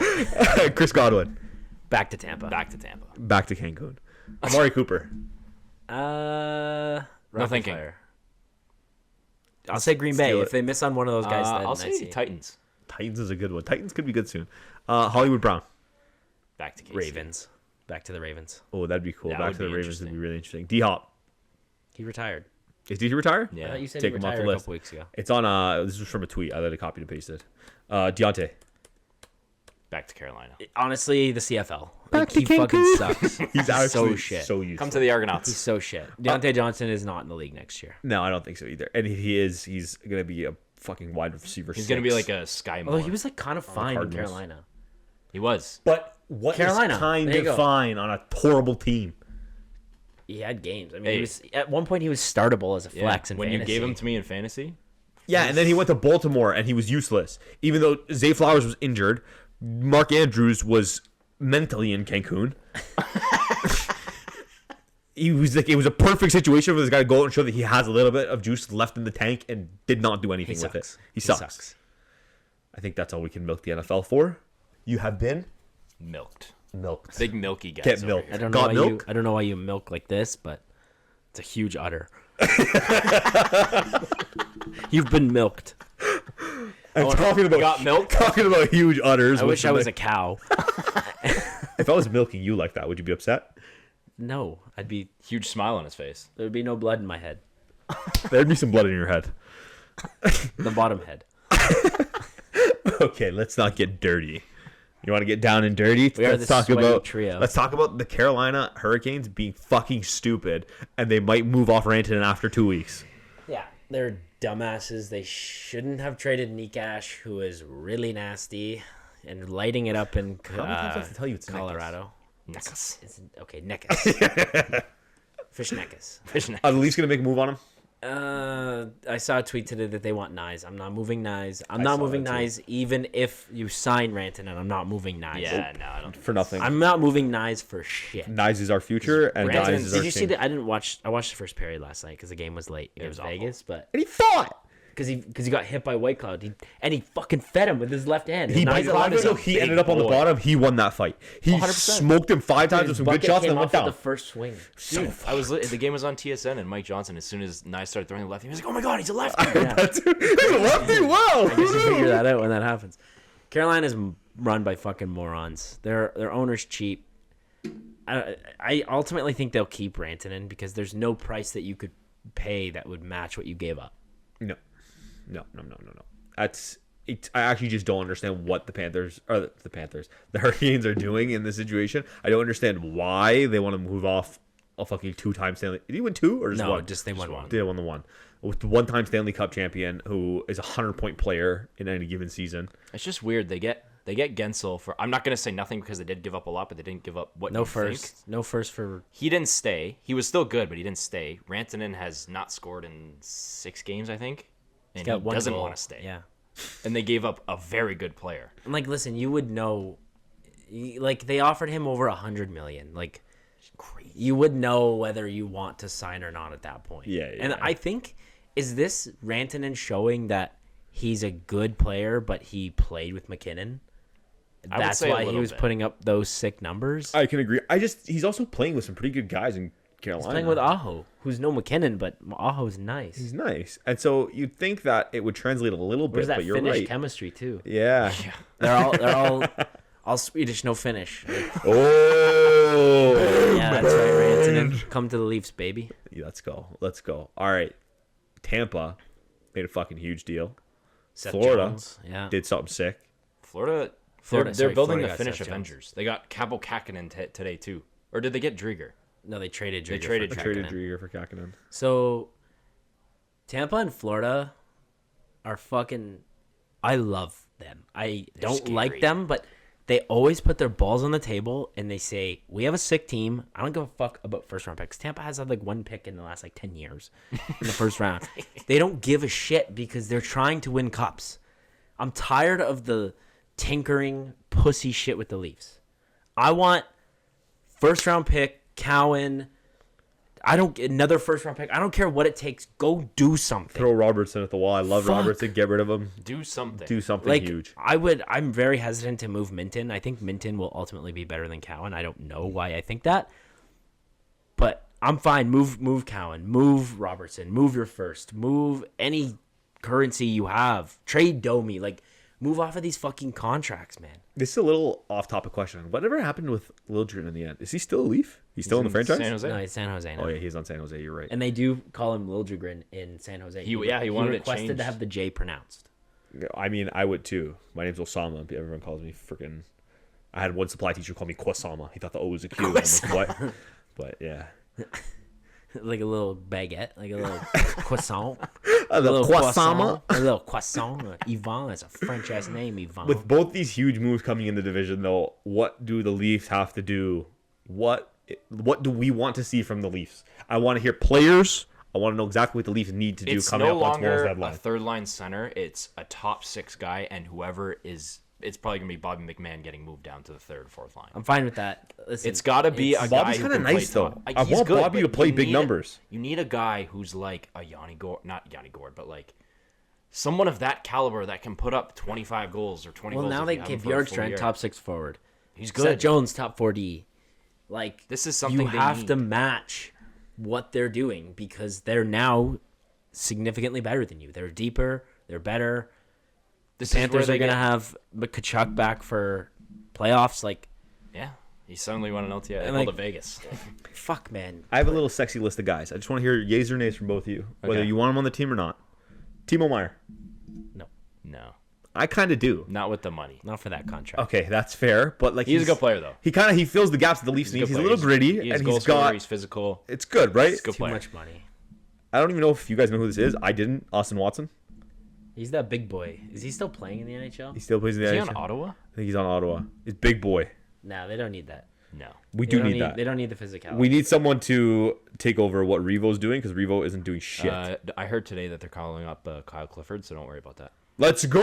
Speaker 1: Chris Godwin.
Speaker 3: Back to Tampa.
Speaker 2: back to Tampa.
Speaker 1: Back to Cancun. Amari Cooper.
Speaker 3: No
Speaker 2: thinking.
Speaker 3: I'll say Green Bay.
Speaker 1: Steal it.
Speaker 3: If they miss on one of those guys, then
Speaker 2: I'll
Speaker 3: I
Speaker 2: say
Speaker 3: see it.
Speaker 2: Titans.
Speaker 1: Titans is a good one. Titans could be good soon. Hollywood Brown.
Speaker 2: Back to KC.
Speaker 3: Ravens. Back to the Ravens.
Speaker 1: Oh, that'd be cool.
Speaker 2: That
Speaker 1: Back
Speaker 2: would
Speaker 1: to the
Speaker 2: be
Speaker 1: Ravens would
Speaker 2: interesting.
Speaker 1: be really interesting. D Hop.
Speaker 3: He retired.
Speaker 1: Did he retire?
Speaker 3: I
Speaker 2: Yeah.
Speaker 3: thought you said
Speaker 1: Take
Speaker 3: he
Speaker 1: him off the
Speaker 3: retired a
Speaker 1: list.
Speaker 3: couple weeks ago.
Speaker 1: It's on. This was from a tweet. I let it copy and paste it. Deontay.
Speaker 2: Back to Carolina.
Speaker 3: Honestly, the CFL.
Speaker 1: Back
Speaker 3: Like,
Speaker 1: to
Speaker 3: he fucking
Speaker 1: Cancun.
Speaker 3: sucks.
Speaker 1: He's actually
Speaker 3: so shit.
Speaker 1: So useless.
Speaker 2: Come to the Argonauts.
Speaker 3: He's so shit. Deontay Johnson is not in the league next year.
Speaker 1: No, I don't think so either. And he is. He's gonna be a fucking wide receiver.
Speaker 2: He's gonna be like a Sky
Speaker 3: Although
Speaker 2: Moore.
Speaker 3: he was like kind of fine in
Speaker 1: Cardinals.
Speaker 3: Carolina.
Speaker 2: He was.
Speaker 1: But what
Speaker 3: Carolina.
Speaker 1: is kind
Speaker 3: There you
Speaker 1: of
Speaker 3: go.
Speaker 1: fine on a horrible team?
Speaker 3: He had games. I mean,
Speaker 2: Hey.
Speaker 3: he was at one point he was startable as a
Speaker 2: Yeah.
Speaker 3: flex in
Speaker 2: When
Speaker 3: fantasy.
Speaker 2: you gave him to me in fantasy,
Speaker 1: Yeah, and then he went to Baltimore and he was useless. Even though Zay Flowers was injured, Mark Andrews was mentally in Cancun. He was like, it was a perfect situation for this guy to go out and show that he has a little bit of juice left in the tank and did not do anything with it.
Speaker 3: sucks.
Speaker 1: He sucks. I think that's all we can milk the NFL for. You have been
Speaker 2: milked.
Speaker 1: milked.
Speaker 2: Big milky guys.
Speaker 1: Get
Speaker 2: over
Speaker 1: milked.
Speaker 2: here.
Speaker 3: I don't know
Speaker 1: Got
Speaker 3: why
Speaker 1: milk?
Speaker 3: I don't know why you milk like this, but it's a huge udder. You've been milked.
Speaker 1: I'm talking about
Speaker 2: got milk?
Speaker 1: Talking about huge udders.
Speaker 3: I wish I was a cow.
Speaker 1: If I was milking you like that, would you be upset?
Speaker 3: No, I'd be.
Speaker 2: Huge smile on his face.
Speaker 3: There would be no blood in my head.
Speaker 1: There'd be some blood in your head.
Speaker 3: The bottom head.
Speaker 1: Okay, let's not get dirty. You want to get down and dirty?
Speaker 3: We are
Speaker 1: Let's
Speaker 3: the
Speaker 1: talk
Speaker 3: sweaty
Speaker 1: about
Speaker 3: trio.
Speaker 1: Let's talk about the Carolina Hurricanes being fucking stupid, and they might move off Rantanen after 2 weeks.
Speaker 3: Yeah, they're dumbasses. They shouldn't have traded Nikash, who is really nasty and lighting it up in
Speaker 1: How many times do I have to tell you it's
Speaker 3: Colorado.
Speaker 2: Nekas.
Speaker 3: It's, okay, Nekas. Fish Nekas.
Speaker 1: Are the Leafs gonna make a move on him?
Speaker 3: I saw a tweet today that they want Nyes. I'm not moving Nyes. I'm not
Speaker 1: saw
Speaker 3: moving
Speaker 1: that too.
Speaker 3: Nyes, even if you sign Rantanen. I'm not moving Nyes.
Speaker 2: Yeah, no, I don't.
Speaker 1: For nothing.
Speaker 3: I'm not moving Nyes for shit.
Speaker 1: Nyes is our future, and
Speaker 3: Rantanen,
Speaker 1: Nyes is our
Speaker 3: did you see
Speaker 1: king.
Speaker 3: that? I didn't watch. I watched the first period last night because the game was late against
Speaker 2: was awful.
Speaker 3: Vegas, but
Speaker 1: And he fought.
Speaker 3: because he got hit by White Cloud, he fucking fed him with his left hand.
Speaker 1: He
Speaker 3: And Nyes allowed his
Speaker 1: he ended up on the
Speaker 2: boy.
Speaker 1: bottom. He won that fight. He
Speaker 3: 100%.
Speaker 1: smoked him 5 times with some good
Speaker 3: bucket
Speaker 1: shots and
Speaker 3: came
Speaker 1: then went
Speaker 3: off at
Speaker 1: down.
Speaker 3: the first swing.
Speaker 2: Dude, the game was on TSN, and Mike Johnson, as soon as Nye started throwing the left, he was like, "Oh my god, he's a lefty!"
Speaker 3: Yeah.
Speaker 1: He's a lefty. Wow.
Speaker 3: I guess you figure that out when that happens. Carolina's run by fucking morons. Their owner's cheap. I ultimately think they'll keep Rantanen because there's no price that you could pay that would match what you gave up.
Speaker 1: No. That's it. I actually just don't understand what the Hurricanes are doing in this situation. I don't understand why they want to move off a fucking 2-time Stanley. Did he win 2 or just
Speaker 3: No,
Speaker 1: one?
Speaker 3: just they won one.
Speaker 1: They won the one. With the 1-time Stanley Cup champion who is a 100-point player in any given season.
Speaker 2: It's just weird. They get Gensel for. I'm not gonna say nothing because they did give up a lot, but they didn't give up what.
Speaker 3: No
Speaker 2: you
Speaker 3: first.
Speaker 2: think.
Speaker 3: No first for.
Speaker 2: He didn't stay. He was still good, but he didn't stay. Rantanen has not scored in 6 games, I think, and he
Speaker 3: Got one
Speaker 2: doesn't
Speaker 3: goal.
Speaker 2: want to stay.
Speaker 3: Yeah.
Speaker 2: And they gave up a very good player.
Speaker 3: I'm like, listen, you would know. Like they offered him over $100 million. Like,
Speaker 2: Crazy.
Speaker 3: you would know whether you want to sign or not at that point.
Speaker 1: Yeah.
Speaker 3: And I think, is this Rantanen showing that he's a good player, but he played with McKinnon?
Speaker 2: I would
Speaker 3: That's
Speaker 2: say a
Speaker 3: why he
Speaker 2: little
Speaker 3: was
Speaker 2: bit.
Speaker 3: putting up those sick numbers.
Speaker 1: I can agree. He's also playing with some pretty good guys in Carolina.
Speaker 3: He's playing with Aho, who's no McKinnon, but Aho's nice.
Speaker 1: He's nice. And so you'd think that it would translate a little bit,
Speaker 3: Where's that
Speaker 1: but you're
Speaker 3: Finnish
Speaker 1: right.
Speaker 3: chemistry too?
Speaker 1: Yeah.
Speaker 3: They're all Swedish, no Finnish.
Speaker 1: Oh.
Speaker 3: Yeah, that's right, Rantanen. Come to the Leafs, baby.
Speaker 1: Yeah, let's go. All right. Tampa made a fucking huge deal.
Speaker 3: Seth
Speaker 1: Florida
Speaker 3: Jones, yeah.
Speaker 1: did something sick.
Speaker 2: Florida,
Speaker 3: Florida-
Speaker 2: they're
Speaker 3: sorry,
Speaker 2: building
Speaker 3: Florida
Speaker 2: the
Speaker 3: got
Speaker 2: Finnish
Speaker 3: Seth Jones.
Speaker 2: Avengers. They got Kabo Kakinen today too, or did they get Drieger?
Speaker 3: No, they traded.
Speaker 2: They
Speaker 3: Driedger
Speaker 2: traded
Speaker 3: for
Speaker 1: I traded
Speaker 3: Kakkonen.
Speaker 1: Driedger for Kakkonen.
Speaker 3: So, Tampa and Florida are fucking. I love them. I don't
Speaker 2: scary.
Speaker 3: like them, but they always put their balls on the table and they say, "We have a sick team. I don't give a fuck about first round picks." Tampa has had like one pick in the last like 10 years in the first round. They don't give a shit because they're trying to win cups. I'm tired of the tinkering pussy shit with the Leafs. I want first round pick, Cowan. I don't another first round pick. I don't care what it takes. Go do something.
Speaker 1: Throw Robertson at the wall. I love
Speaker 3: Fuck.
Speaker 1: Robertson. Get rid of him.
Speaker 2: Do something.
Speaker 1: Do something
Speaker 3: Like
Speaker 1: huge.
Speaker 3: I'm very hesitant to move Minton. I think Minton will ultimately be better than Cowan. I don't know why I think that. But I'm fine. Move Cowan. Move Robertson. Move your first. Move any currency you have. Trade Domi. Like move off of these fucking contracts, man.
Speaker 1: This is a little off-topic question. Whatever happened with Liljegren in the end? Is he still a Leaf? He's still in the franchise?
Speaker 2: San Jose.
Speaker 3: No, it's San Jose now.
Speaker 1: Oh, yeah, he's on San Jose. You're right.
Speaker 3: And they do call him Liljegren in San Jose.
Speaker 2: He wanted it
Speaker 3: requested
Speaker 2: changed.
Speaker 3: to have the J pronounced.
Speaker 1: I mean, I would too. My name's Osama. Everyone calls me freaking. I had one supply teacher call me Kwasama. He thought the O was a Q. I'm like, what? But yeah.
Speaker 3: Like a little baguette, like a little croissant.
Speaker 1: A little Kwasama.
Speaker 3: A little croissant. Yvan, that's a French ass name, Yvan.
Speaker 1: With both these huge moves coming in the division, though, what do the Leafs have to do? What do we want to see from the Leafs? I want to hear players. I want to know exactly what the Leafs need to do
Speaker 2: It's
Speaker 1: coming
Speaker 2: no
Speaker 1: up on tomorrow's
Speaker 2: longer a
Speaker 1: deadline.
Speaker 2: third line center. It's a top 6 guy, and whoever is, it's probably gonna be Bobby McMahon getting moved down to the third, fourth line.
Speaker 3: I'm fine with that. Listen,
Speaker 2: It's got to be a guy
Speaker 1: Bobby's
Speaker 2: who
Speaker 1: kinda
Speaker 2: can play
Speaker 1: nice, though.
Speaker 2: top.
Speaker 1: I
Speaker 2: He's
Speaker 1: want
Speaker 2: good,
Speaker 1: Bobby to
Speaker 2: but
Speaker 1: play
Speaker 2: you
Speaker 1: big
Speaker 2: need
Speaker 1: numbers.
Speaker 2: You need a guy who's like a Yanni Gord, not Yanni Gord, but like someone of that caliber that can put up 25 goals or 20
Speaker 3: well,
Speaker 2: goals.
Speaker 3: now
Speaker 2: if
Speaker 3: they
Speaker 2: you have him
Speaker 3: give
Speaker 2: for a full
Speaker 3: Bjorkstrand
Speaker 2: year.
Speaker 3: top 6 forward.
Speaker 2: He's
Speaker 3: Seth
Speaker 2: good.
Speaker 3: Jones top 4D. Like
Speaker 2: This is something
Speaker 3: you
Speaker 2: they
Speaker 3: have
Speaker 2: need.
Speaker 3: to match what they're doing because they're now significantly better than you. They're deeper. They're better.
Speaker 2: This is where
Speaker 3: Panthers
Speaker 2: they
Speaker 3: are gonna
Speaker 2: get-
Speaker 3: have Tkachuk back for playoffs. Like
Speaker 2: Yeah, he suddenly won an LTI. They
Speaker 3: And,
Speaker 2: called
Speaker 3: like-
Speaker 2: it Vegas.
Speaker 3: fuck, man.
Speaker 1: I have a little sexy list of guys. I just want to hear yays or nays from both of you, whether
Speaker 2: Okay.
Speaker 1: you want him on the team or not. Timo Meyer.
Speaker 3: No,
Speaker 2: No,
Speaker 1: I kind of do.
Speaker 2: not with the money.
Speaker 3: not for that contract.
Speaker 1: Okay, that's fair, but like
Speaker 2: He's a good player though.
Speaker 1: He fills the gaps that the Leafs need.
Speaker 2: good
Speaker 1: He's a
Speaker 2: player.
Speaker 1: little gritty,
Speaker 2: He has
Speaker 1: and
Speaker 2: goal
Speaker 1: he's
Speaker 2: scorer,
Speaker 1: got.
Speaker 2: He's physical.
Speaker 1: It's good, right?
Speaker 2: He's a good
Speaker 3: Too
Speaker 2: player.
Speaker 3: much money.
Speaker 1: I don't even know if you guys know who this is. I didn't. Austin Watson.
Speaker 3: He's that big boy. Is he still playing in the NHL?
Speaker 1: He still plays in the
Speaker 2: Is he
Speaker 1: NHL.
Speaker 2: on Ottawa?
Speaker 1: I think he's on Ottawa. It's big boy.
Speaker 3: No, they don't need that.
Speaker 2: No.
Speaker 1: We
Speaker 3: They
Speaker 1: do
Speaker 3: don't
Speaker 1: need that.
Speaker 3: They don't need the physicality.
Speaker 1: We need someone to take over what Revo's doing because Revo isn't doing shit.
Speaker 2: I heard today that they're calling up Kyle Clifford, so don't worry about that.
Speaker 1: Let's go!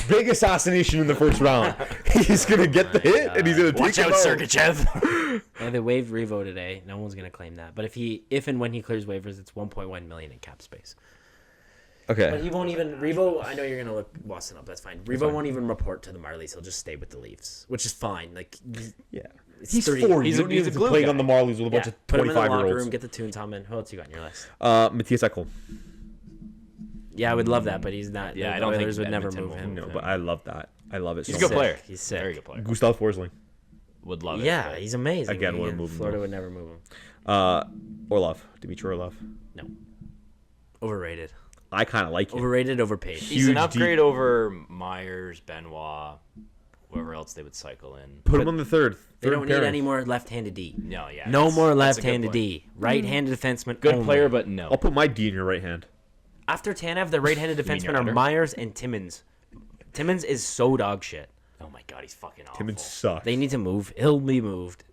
Speaker 1: Big assassination in the first round. He's gonna get the hit and he's gonna take
Speaker 2: Watch
Speaker 1: him
Speaker 2: out,
Speaker 1: out.
Speaker 2: Sergachev.
Speaker 3: Yeah, they waived Revo today. No one's gonna claim that. But if and when he clears waivers, it's 1.1 million in cap space. But
Speaker 1: Okay.
Speaker 3: he won't even Revo. I know you're gonna look Boston up. That's fine. Revo won't even report to the Marlies. He'll just stay with the Leafs, which is fine. Like
Speaker 1: Yeah.
Speaker 3: it's
Speaker 1: He's
Speaker 3: 30
Speaker 1: 40.
Speaker 2: he's
Speaker 1: You
Speaker 2: a-
Speaker 1: don't
Speaker 2: he's
Speaker 1: need
Speaker 2: a
Speaker 1: to
Speaker 2: glue
Speaker 1: play
Speaker 2: guy.
Speaker 1: on the Marlies with a bunch
Speaker 3: yeah,
Speaker 1: of
Speaker 3: put him in the
Speaker 1: 25 year
Speaker 3: locker room.
Speaker 1: olds.
Speaker 3: Get the tune Tom in. Who else you got in your list?
Speaker 1: Matthias Ekholm.
Speaker 3: Yeah, I would love that, but he's not.
Speaker 2: Yeah,
Speaker 3: the
Speaker 2: I don't think
Speaker 3: Oilers would never
Speaker 2: Edmonton
Speaker 3: move
Speaker 2: will
Speaker 3: him.
Speaker 1: No, but I love that. I love it.
Speaker 2: He's
Speaker 1: so
Speaker 2: a good
Speaker 1: much.
Speaker 2: player.
Speaker 3: He's sick.
Speaker 2: Very good player.
Speaker 1: Gustav Forsling.
Speaker 2: Would love it.
Speaker 3: Yeah,
Speaker 2: but-
Speaker 3: he's amazing.
Speaker 1: Again, wouldn't move him,
Speaker 3: Florida
Speaker 1: though.
Speaker 3: would never move him.
Speaker 1: Orlov. Dimitri Orlov.
Speaker 3: No, overrated.
Speaker 1: I kind of like him.
Speaker 3: Overrated, overpaid.
Speaker 2: He's an
Speaker 1: Huge
Speaker 2: upgrade
Speaker 1: deep-
Speaker 2: over Myers, Benoit, whoever else they would cycle in.
Speaker 1: Put him on the third.
Speaker 3: They don't need
Speaker 1: pairing.
Speaker 3: any more left-handed D.
Speaker 2: No, yeah.
Speaker 3: No more
Speaker 2: that's a good
Speaker 3: left-handed
Speaker 2: player.
Speaker 3: D. Right-handed defenseman.
Speaker 2: Good
Speaker 3: only.
Speaker 2: player, but no.
Speaker 1: I'll put my D in your right hand.
Speaker 3: After Tanev, the right-handed
Speaker 2: mean
Speaker 3: defensemen
Speaker 2: your
Speaker 3: are
Speaker 2: under?
Speaker 3: Myers and Timmins. Timmins is so dog shit.
Speaker 2: Oh my god, he's fucking awful.
Speaker 1: Timmins sucks.
Speaker 3: They need to move. He'll be moved.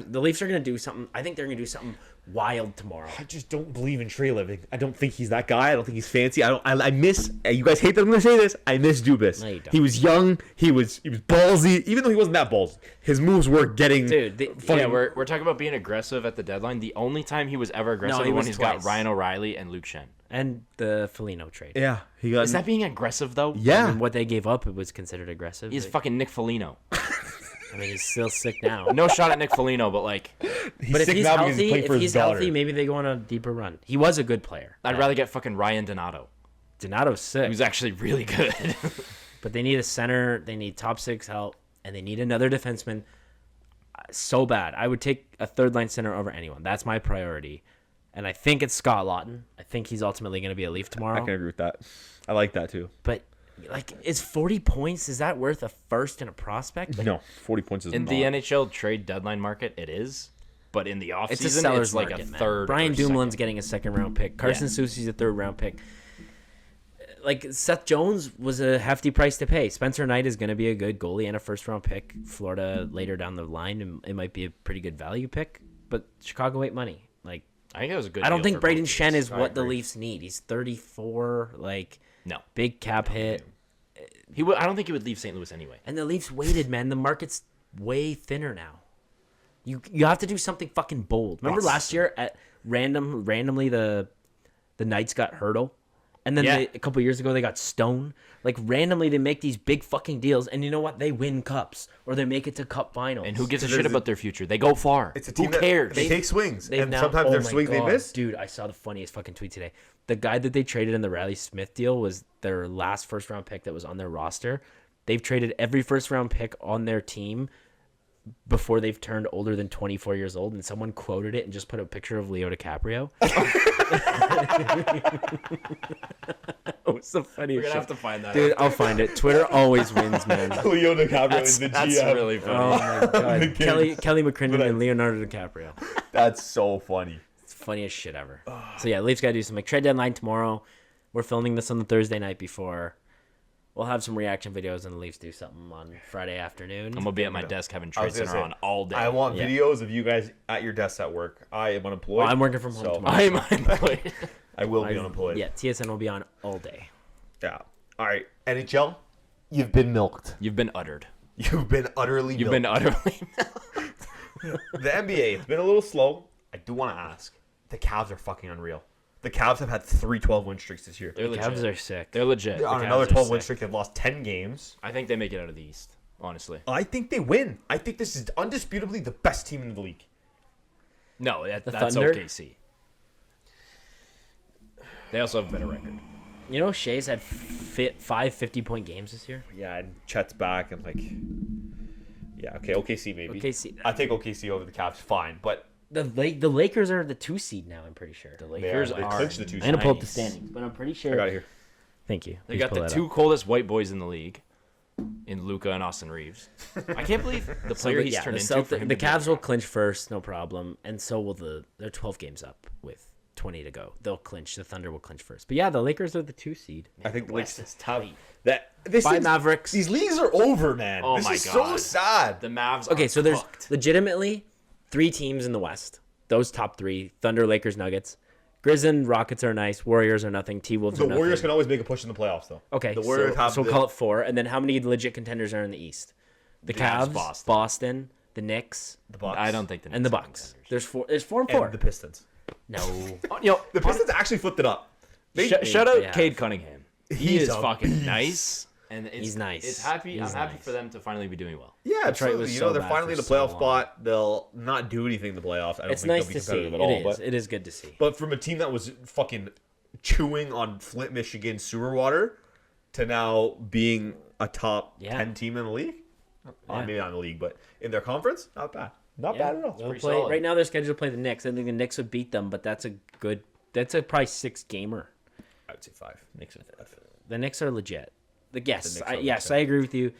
Speaker 3: The Leafs are gonna do something. I think they're gonna do something wild tomorrow.
Speaker 1: I just don't believe in Trey Living. I don't think he's that guy. I don't think he's fancy. I miss. You guys hate that I'm gonna say this. I miss Dubas.
Speaker 3: No, you don't.
Speaker 1: He was young. He was ballsy. Even though he wasn't that ballsy, his moves were getting.
Speaker 3: Dude,
Speaker 2: Yeah, we're talking about being aggressive at the deadline. The only time he was ever aggressive
Speaker 3: he
Speaker 2: was when
Speaker 3: was
Speaker 2: he's
Speaker 3: twice.
Speaker 2: got Ryan O'Reilly and Luke Shen.
Speaker 3: and the Foligno trade.
Speaker 1: Yeah, he got.
Speaker 2: Is that being aggressive though?
Speaker 1: Yeah.
Speaker 3: I mean, what they gave up, it was considered aggressive.
Speaker 2: He's
Speaker 3: But-
Speaker 2: fucking Nick Foligno.
Speaker 3: I mean, he's still sick now.
Speaker 2: No shot at Nick Foligno, but like,
Speaker 1: He's
Speaker 3: But if
Speaker 1: sick
Speaker 3: he's
Speaker 1: now because
Speaker 3: healthy,
Speaker 1: playing for
Speaker 3: if
Speaker 1: his
Speaker 3: he's
Speaker 1: daughter.
Speaker 3: healthy, maybe they go on a deeper run. He was a good player.
Speaker 2: I'd rather get fucking Ryan Donato.
Speaker 3: Donato's sick,
Speaker 2: He was actually really good.
Speaker 3: but they need a center. They need top six help, and they need another defenseman. So bad. I would take a third line center over anyone. That's my priority, and I think it's Scott Lawton. I think he's ultimately going to be a Leaf
Speaker 1: I
Speaker 3: tomorrow.
Speaker 1: can agree with that. I like that too.
Speaker 3: But like, is 40 points? Is that worth a first and a prospect? Like,
Speaker 1: No, 40 points is
Speaker 2: In
Speaker 1: not.
Speaker 2: the NHL trade deadline market, it is. But in the offseason,
Speaker 3: It's a seller's
Speaker 2: it's like
Speaker 3: market,
Speaker 2: a
Speaker 3: man.
Speaker 2: third.
Speaker 3: Brian
Speaker 2: or
Speaker 3: Dumoulin's
Speaker 2: second.
Speaker 3: getting a second-round pick. Carson Soucy's a third-round pick. Like, Seth Jones was a hefty price to pay. Spencer Knight is going to be a good goalie and a first-round pick. Florida later down the line, and it might be a pretty good value pick. But Chicago ate money. Like,
Speaker 2: I think it was a good.
Speaker 3: I don't
Speaker 2: deal
Speaker 3: think
Speaker 2: for
Speaker 3: Braden
Speaker 2: both
Speaker 3: Shen
Speaker 2: teams.
Speaker 3: is what the Leafs need. He's 34, like,
Speaker 2: No,
Speaker 3: big cap hit.
Speaker 2: he would. I don't think he would leave St. Louis anyway.
Speaker 3: And the Leafs waited, man. The market's way thinner now. You have to do something fucking bold. Remember last year at randomly the Knights got Hurdle, and then
Speaker 2: Yeah.
Speaker 3: a couple years ago they got Stone. Like randomly they make these big fucking deals, and you know what? They win cups or they make it to cup finals.
Speaker 2: And who gives a
Speaker 1: there's
Speaker 2: shit
Speaker 1: a-
Speaker 2: about their future? They go far.
Speaker 1: It's a
Speaker 2: Who
Speaker 1: team that
Speaker 2: cares?
Speaker 1: they take swings,
Speaker 3: They've
Speaker 1: and
Speaker 3: now-
Speaker 1: sometimes
Speaker 3: oh
Speaker 1: their
Speaker 3: my
Speaker 1: swings they
Speaker 3: God,
Speaker 1: miss.
Speaker 3: Dude, I saw the funniest fucking tweet today. The guy that they traded in the Riley Smith deal was their last first round pick that was on their roster. They've traded every first round pick on their team before they've turned older than 24 years old, and someone quoted it and just put a picture of Leo DiCaprio. It was the funniest shit.
Speaker 2: to find that.
Speaker 3: Dude, I'll find it. Twitter always wins, man.
Speaker 1: Leo DiCaprio is the
Speaker 2: That's
Speaker 1: GM.
Speaker 2: really funny.
Speaker 3: Oh my god. Kelly McCrimmon
Speaker 1: But I-
Speaker 3: and Leonardo DiCaprio.
Speaker 1: That's so funny.
Speaker 3: It's the funniest shit ever. So yeah, Leafs gotta do something. Trade deadline tomorrow. We're filming this on the Thursday night before. We'll have some reaction videos and the Leafs do something on Friday afternoon.
Speaker 2: I'm gonna be at my desk having
Speaker 1: I was
Speaker 2: Trade
Speaker 1: gonna
Speaker 2: Center
Speaker 1: say,
Speaker 2: on all day.
Speaker 1: I want
Speaker 3: Yeah.
Speaker 1: videos of you guys at your desks at work. I am unemployed.
Speaker 3: Well, I'm working from home
Speaker 1: so
Speaker 3: tomorrow.
Speaker 2: I'm unemployed.
Speaker 1: I will be unemployed.
Speaker 3: Yeah, TSN will be on all day.
Speaker 1: Yeah. All right. NHL, you've been milked.
Speaker 2: You've been uttered.
Speaker 1: You've been utterly
Speaker 2: You've
Speaker 1: milked.
Speaker 2: been utterly.
Speaker 1: The NBA, it's been a little slow. I do want to ask. The Cavs are fucking unreal. The Cavs have had 3 12-win streaks this year.
Speaker 2: They're
Speaker 3: The
Speaker 2: legit.
Speaker 3: Cavs are sick.
Speaker 2: They're legit.
Speaker 1: They're on
Speaker 2: The Cavs
Speaker 1: another
Speaker 2: are
Speaker 1: 12-win
Speaker 2: sick.
Speaker 1: streak. They've lost 10 games.
Speaker 2: I think they make it out of the East. Honestly,
Speaker 1: I think they win. I think this is undisputably the best team in the league.
Speaker 2: no,
Speaker 3: The
Speaker 2: that's
Speaker 3: Thunder?
Speaker 2: OKC. They also have a better record.
Speaker 3: You know, Shea's had 5 50-point games this year.
Speaker 1: Yeah, and Chet's back and yeah, okay, OKC maybe.
Speaker 3: OKC.
Speaker 1: I take OKC over the Cavs, fine, but
Speaker 3: The Lakers are the 2 seed now, I'm pretty sure.
Speaker 2: The
Speaker 1: they
Speaker 2: Lakers are.
Speaker 1: clinched the 2
Speaker 3: I'm going to pull up the
Speaker 2: nice.
Speaker 3: standings, but I'm pretty
Speaker 1: I
Speaker 3: sure.
Speaker 1: got it here.
Speaker 3: Thank you.
Speaker 2: They
Speaker 3: Please
Speaker 2: got
Speaker 3: pull
Speaker 2: the
Speaker 3: that
Speaker 2: 2
Speaker 3: up.
Speaker 2: coldest white boys in the league, in Luka and Austin Reeves. I can't believe the
Speaker 3: So,
Speaker 2: player
Speaker 3: but
Speaker 2: he's
Speaker 3: yeah,
Speaker 2: turned
Speaker 3: the
Speaker 2: into. For him
Speaker 3: the
Speaker 2: to be
Speaker 3: Cavs will
Speaker 2: there.
Speaker 3: clinch first, no problem, and so will they're 12 games up with 20 to go. They'll clinch. The Thunder will clinch first. But yeah, the Lakers are the 2 seed.
Speaker 1: I think the
Speaker 3: West
Speaker 1: Lakers
Speaker 3: is tight.
Speaker 1: that this
Speaker 3: Bye,
Speaker 1: seems-
Speaker 3: Mavericks.
Speaker 1: These leagues are over, man.
Speaker 2: Oh
Speaker 1: this
Speaker 2: my
Speaker 1: is so
Speaker 2: God.
Speaker 1: sad.
Speaker 2: The Mavs.
Speaker 3: Okay,
Speaker 2: are
Speaker 3: so there's
Speaker 2: cooked.
Speaker 3: legitimately 3 teams in the West. Those top 3: Thunder, Lakers, Nuggets. Grizz and Rockets are nice. Warriors are nothing. T-Wolves
Speaker 1: The
Speaker 3: are
Speaker 1: Warriors
Speaker 3: nothing.
Speaker 1: can always make a push in the playoffs, though.
Speaker 3: Okay,
Speaker 1: the Warriors have
Speaker 3: so we'll
Speaker 1: the-
Speaker 3: call it 4. And then how many legit contenders are in the East? The
Speaker 2: Cavs,
Speaker 3: Cavs,
Speaker 2: Boston.
Speaker 3: the Knicks,
Speaker 1: the Bucks
Speaker 2: I don't think the
Speaker 3: and the
Speaker 2: Knicks are
Speaker 3: Bucks.
Speaker 2: contenders.
Speaker 3: There's 4. There's 4 and 4.
Speaker 1: and the Pistons.
Speaker 3: No.
Speaker 2: Yo,
Speaker 1: The Pistons actually flipped it up.
Speaker 2: shout out
Speaker 3: yeah.
Speaker 2: Cade Cunningham. He
Speaker 1: He's
Speaker 2: is
Speaker 1: a
Speaker 2: fucking
Speaker 1: beast.
Speaker 2: nice, and
Speaker 3: He's nice.
Speaker 2: It's happy.
Speaker 3: He's
Speaker 2: I'm happy
Speaker 3: nice.
Speaker 2: for them to finally be doing well.
Speaker 1: Yeah,
Speaker 3: Detroit
Speaker 1: absolutely.
Speaker 3: was
Speaker 1: You
Speaker 3: so
Speaker 1: know, they're
Speaker 3: bad
Speaker 1: finally in
Speaker 3: for
Speaker 1: the
Speaker 3: so
Speaker 1: playoff
Speaker 3: long.
Speaker 1: spot. They'll not do anything in the playoffs. I don't
Speaker 3: It's
Speaker 1: think
Speaker 3: nice
Speaker 1: they'll be
Speaker 3: to see.
Speaker 1: competitive
Speaker 3: It
Speaker 1: at all.
Speaker 3: is.
Speaker 1: But,
Speaker 3: It is good to see.
Speaker 1: but from a team that was fucking chewing on Flint, Michigan sewer water to now being a top
Speaker 3: Yeah.
Speaker 1: 10 team in the league.
Speaker 3: Yeah.
Speaker 1: Maybe not in the league, but in their conference, not bad. Not
Speaker 3: Yeah,
Speaker 1: bad at all.
Speaker 3: they'll
Speaker 2: pretty
Speaker 3: play,
Speaker 2: solid.
Speaker 3: right now they're scheduled to play the Knicks. I think the Knicks would beat them, but that's a good. That's a probably 6 gamer.
Speaker 1: I would say 5. Knicks are 5.
Speaker 3: The Knicks are legit. Yes,
Speaker 1: Knicks are
Speaker 3: yes,
Speaker 1: legit.
Speaker 3: I agree with you.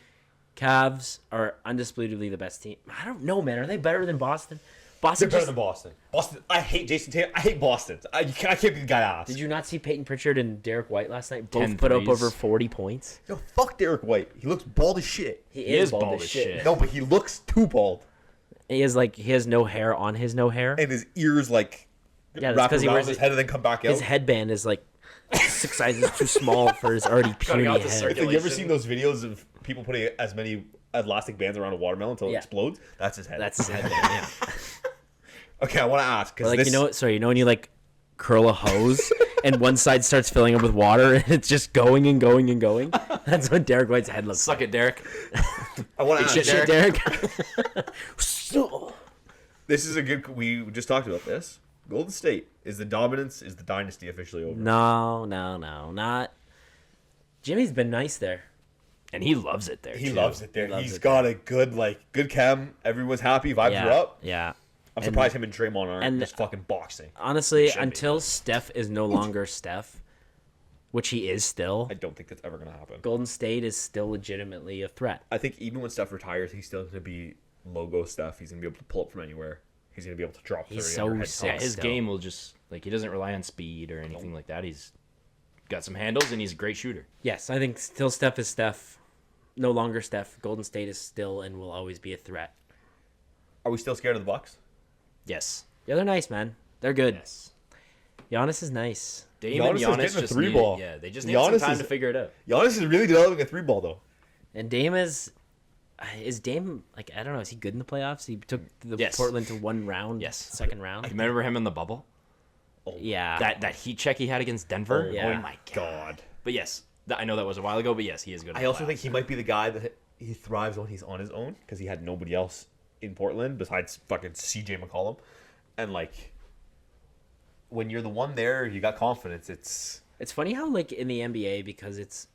Speaker 3: Cavs are undisputably the best team. I don't know, man. Are they better than Boston? Boston
Speaker 1: They're better
Speaker 3: just,
Speaker 1: than Boston. Boston. I hate Jason Tatum. I hate Boston. I can't be the guy ass.
Speaker 3: Did you not see Peyton Pritchard and Derek White last night? Both
Speaker 2: 10
Speaker 3: put up
Speaker 2: threes.
Speaker 3: over 40 points.
Speaker 1: Yo, fuck Derek White. He looks bald as shit.
Speaker 3: He
Speaker 2: is bald as shit.
Speaker 1: No, but he looks too bald.
Speaker 3: He has no hair on his no hair.
Speaker 1: And his ears like
Speaker 3: Yeah, that's
Speaker 1: wrap
Speaker 3: 'cause he
Speaker 1: around
Speaker 3: wears
Speaker 1: his
Speaker 3: it-
Speaker 1: head and then come back out.
Speaker 3: His headband is like 6 sizes too small for his already puny
Speaker 2: out the
Speaker 3: head.
Speaker 2: circuit.
Speaker 1: Have you ever seen those videos of people putting as many elastic bands around a watermelon until it
Speaker 3: Yeah.
Speaker 1: explodes? That's his head.
Speaker 3: That's his headband. Yeah.
Speaker 1: Okay, I want to ask because
Speaker 3: Like you know when you like curl a hose and one side starts filling up with water and it's just going and going and going. That's what Derek White's head looks
Speaker 2: Suck it, Derek.
Speaker 1: I want to ask.
Speaker 2: shit,
Speaker 3: like.
Speaker 2: Derek.
Speaker 3: Derek.
Speaker 1: This is a good. We just talked about this. Golden State is the dynasty officially over?
Speaker 3: No, not. Jimmy's been nice there.
Speaker 2: And he loves it there.
Speaker 1: He
Speaker 2: too.
Speaker 1: loves it there.
Speaker 3: He loves
Speaker 1: He's
Speaker 3: it
Speaker 1: got a good chem. Everyone's happy. Vibes
Speaker 3: Yeah,
Speaker 1: are up.
Speaker 3: yeah.
Speaker 1: I'm surprised him and Draymond aren't
Speaker 3: and-
Speaker 1: just fucking boxing.
Speaker 3: Honestly,
Speaker 2: Should be.
Speaker 3: until Steph is no longer Steph, which he is still,
Speaker 1: I don't think that's ever gonna happen.
Speaker 3: Golden State is still legitimately a threat.
Speaker 1: I think even when Steph retires, he's still gonna be logo Steph. He's gonna be able to pull up from anywhere. he's going to be able to drop 30
Speaker 3: He's
Speaker 1: on your
Speaker 3: so
Speaker 1: head
Speaker 3: sick.
Speaker 1: toss.
Speaker 2: His
Speaker 3: Still.
Speaker 2: game will just like he doesn't rely on speed or anything like that. He's got some handles and he's a great shooter.
Speaker 3: Yes, I think still Steph is Steph. No longer Steph. Golden State is still and will always be a threat.
Speaker 1: Are we still scared of the Bucks?
Speaker 2: Yes.
Speaker 3: Yeah, they're nice, man. They're good.
Speaker 2: Yes.
Speaker 3: Giannis is nice.
Speaker 2: Dame
Speaker 1: Giannis
Speaker 2: and
Speaker 1: is
Speaker 2: Giannis
Speaker 1: getting a
Speaker 2: just
Speaker 1: three
Speaker 2: need,
Speaker 1: ball.
Speaker 2: yeah, they just need
Speaker 1: Giannis
Speaker 2: some time
Speaker 1: is-
Speaker 2: to figure it out.
Speaker 1: Giannis is really developing a 3-ball, though.
Speaker 3: And Dame is Dame, like, I don't know, is he good in the playoffs? He took the
Speaker 2: Yes.
Speaker 3: Portland to one round,
Speaker 2: Yes.
Speaker 3: second round.
Speaker 2: Remember him in the bubble?
Speaker 3: Yeah.
Speaker 2: That heat check he had against Denver?
Speaker 1: Oh,
Speaker 3: yeah.
Speaker 2: Oh my god.
Speaker 1: God.
Speaker 2: But yes, I know that was a while ago, but yes, he is good.
Speaker 1: I also think he might be the guy that he thrives when he's on his own because he had nobody else in Portland besides fucking CJ McCollum. And, like, when you're the one there, you got confidence.
Speaker 3: It's funny how, like, in the NBA, because it's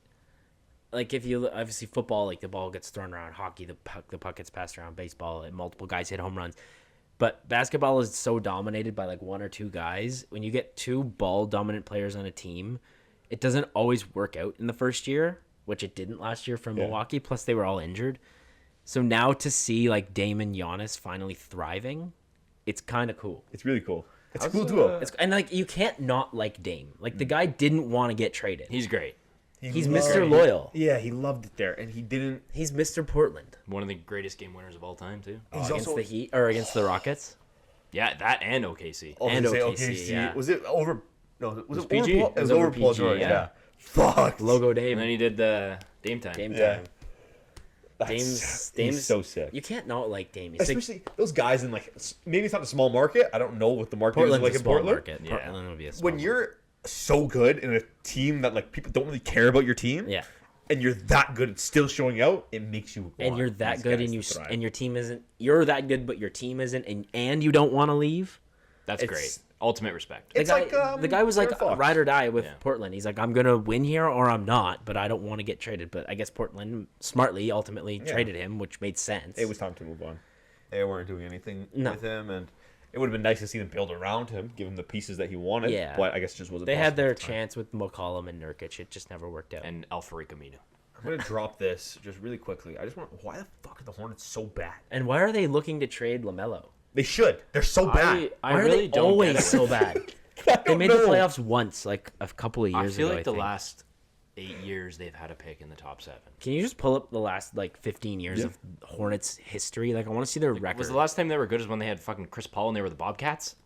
Speaker 3: like, if you obviously football, like, the ball gets thrown around, hockey, the puck gets passed around, baseball, and multiple guys hit home runs. But basketball is so dominated by like one or two guys. When you get two ball dominant players on a team, it doesn't always work out in the first year, which it didn't last year for Milwaukee. Plus, they were all injured. So now to see like Dame and Giannis finally thriving, it's kind of cool.
Speaker 1: It's really cool. It's a
Speaker 2: How's,
Speaker 1: cool duo.
Speaker 3: And like, you can't not like Dame. Like, the guy didn't want to get traded.
Speaker 2: he's great.
Speaker 3: He's
Speaker 1: loved
Speaker 3: Mr.
Speaker 1: it.
Speaker 3: Loyal.
Speaker 1: Yeah, he loved it there, and he didn't.
Speaker 3: He's Mr. Portland.
Speaker 2: One of the greatest game winners of all time, too.
Speaker 1: He's
Speaker 3: Against
Speaker 1: also
Speaker 3: the Heat or against the Rockets.
Speaker 2: Yeah, that and OKC.
Speaker 1: Oh,
Speaker 3: and
Speaker 1: did you
Speaker 3: OKC,
Speaker 1: say
Speaker 3: yeah.
Speaker 1: Was it over? No, was it
Speaker 2: PG?
Speaker 1: over? It was
Speaker 3: over
Speaker 1: over Paul
Speaker 3: PG,
Speaker 1: George.
Speaker 3: yeah.
Speaker 1: Yeah. Fuck.
Speaker 3: Logo
Speaker 2: And then
Speaker 3: Dame.
Speaker 2: he did the Dame time.
Speaker 3: Dame
Speaker 1: Yeah.
Speaker 3: time.
Speaker 1: He's
Speaker 3: Dame's
Speaker 1: so sick.
Speaker 3: You can't not like Dame. He's like,
Speaker 1: Especially those guys in like maybe it's not a small market. I don't know what the market
Speaker 3: Portland's
Speaker 1: is like
Speaker 3: a
Speaker 1: in
Speaker 3: small
Speaker 1: Portland.
Speaker 3: market.
Speaker 2: Yeah.
Speaker 3: Portland would be a small
Speaker 1: When you're so good in a team that like people don't really care about your team,
Speaker 3: yeah,
Speaker 1: and you're that good at still showing out, it makes you.
Speaker 3: and
Speaker 1: want
Speaker 3: you're that
Speaker 1: these
Speaker 3: good,
Speaker 1: guys
Speaker 3: and you
Speaker 1: to thrive.
Speaker 3: and your team isn't. You're that good, but your team isn't, and you don't want to leave.
Speaker 2: That's
Speaker 1: It's-
Speaker 2: great. Ultimate respect.
Speaker 3: The
Speaker 1: It's
Speaker 3: guy,
Speaker 1: like,
Speaker 3: the guy was like
Speaker 1: Aaron Fox.
Speaker 3: ride or die with
Speaker 2: Yeah.
Speaker 3: Portland. He's like, I'm gonna win here or I'm not, but I don't want to get traded. But I guess Portland smartly ultimately traded him, which made sense.
Speaker 1: It was time to move on. They weren't doing anything
Speaker 3: No.
Speaker 1: with him, and it would have been nice to see them build around him, give him the pieces that he wanted.
Speaker 3: Yeah.
Speaker 1: But I guess it just wasn't.
Speaker 3: They had
Speaker 1: possible
Speaker 3: their
Speaker 1: at the time.
Speaker 3: chance with McCollum and Nurkic. It just never worked out.
Speaker 2: And Alfred Camino.
Speaker 1: I'm gonna drop this just really quickly. I just want. Why the fuck are the Hornets so bad?
Speaker 3: And why are they looking to trade LaMelo?
Speaker 1: They should. They're so bad.
Speaker 2: I
Speaker 3: Why are
Speaker 2: really
Speaker 3: they
Speaker 2: don't
Speaker 3: always
Speaker 2: get it.
Speaker 3: so bad?
Speaker 1: I
Speaker 3: They
Speaker 1: don't
Speaker 3: made the
Speaker 1: know.
Speaker 3: playoffs once, like a couple of
Speaker 2: I
Speaker 3: years
Speaker 2: feel
Speaker 3: ago.
Speaker 2: like the
Speaker 3: think.
Speaker 2: last 8 years they've had a pick in the top 7.
Speaker 3: Can you just pull up the last like 15 years of Hornets history? Like, I want to see their record.
Speaker 2: Was the last time they were good is when they had fucking Chris Paul and they were the Bobcats?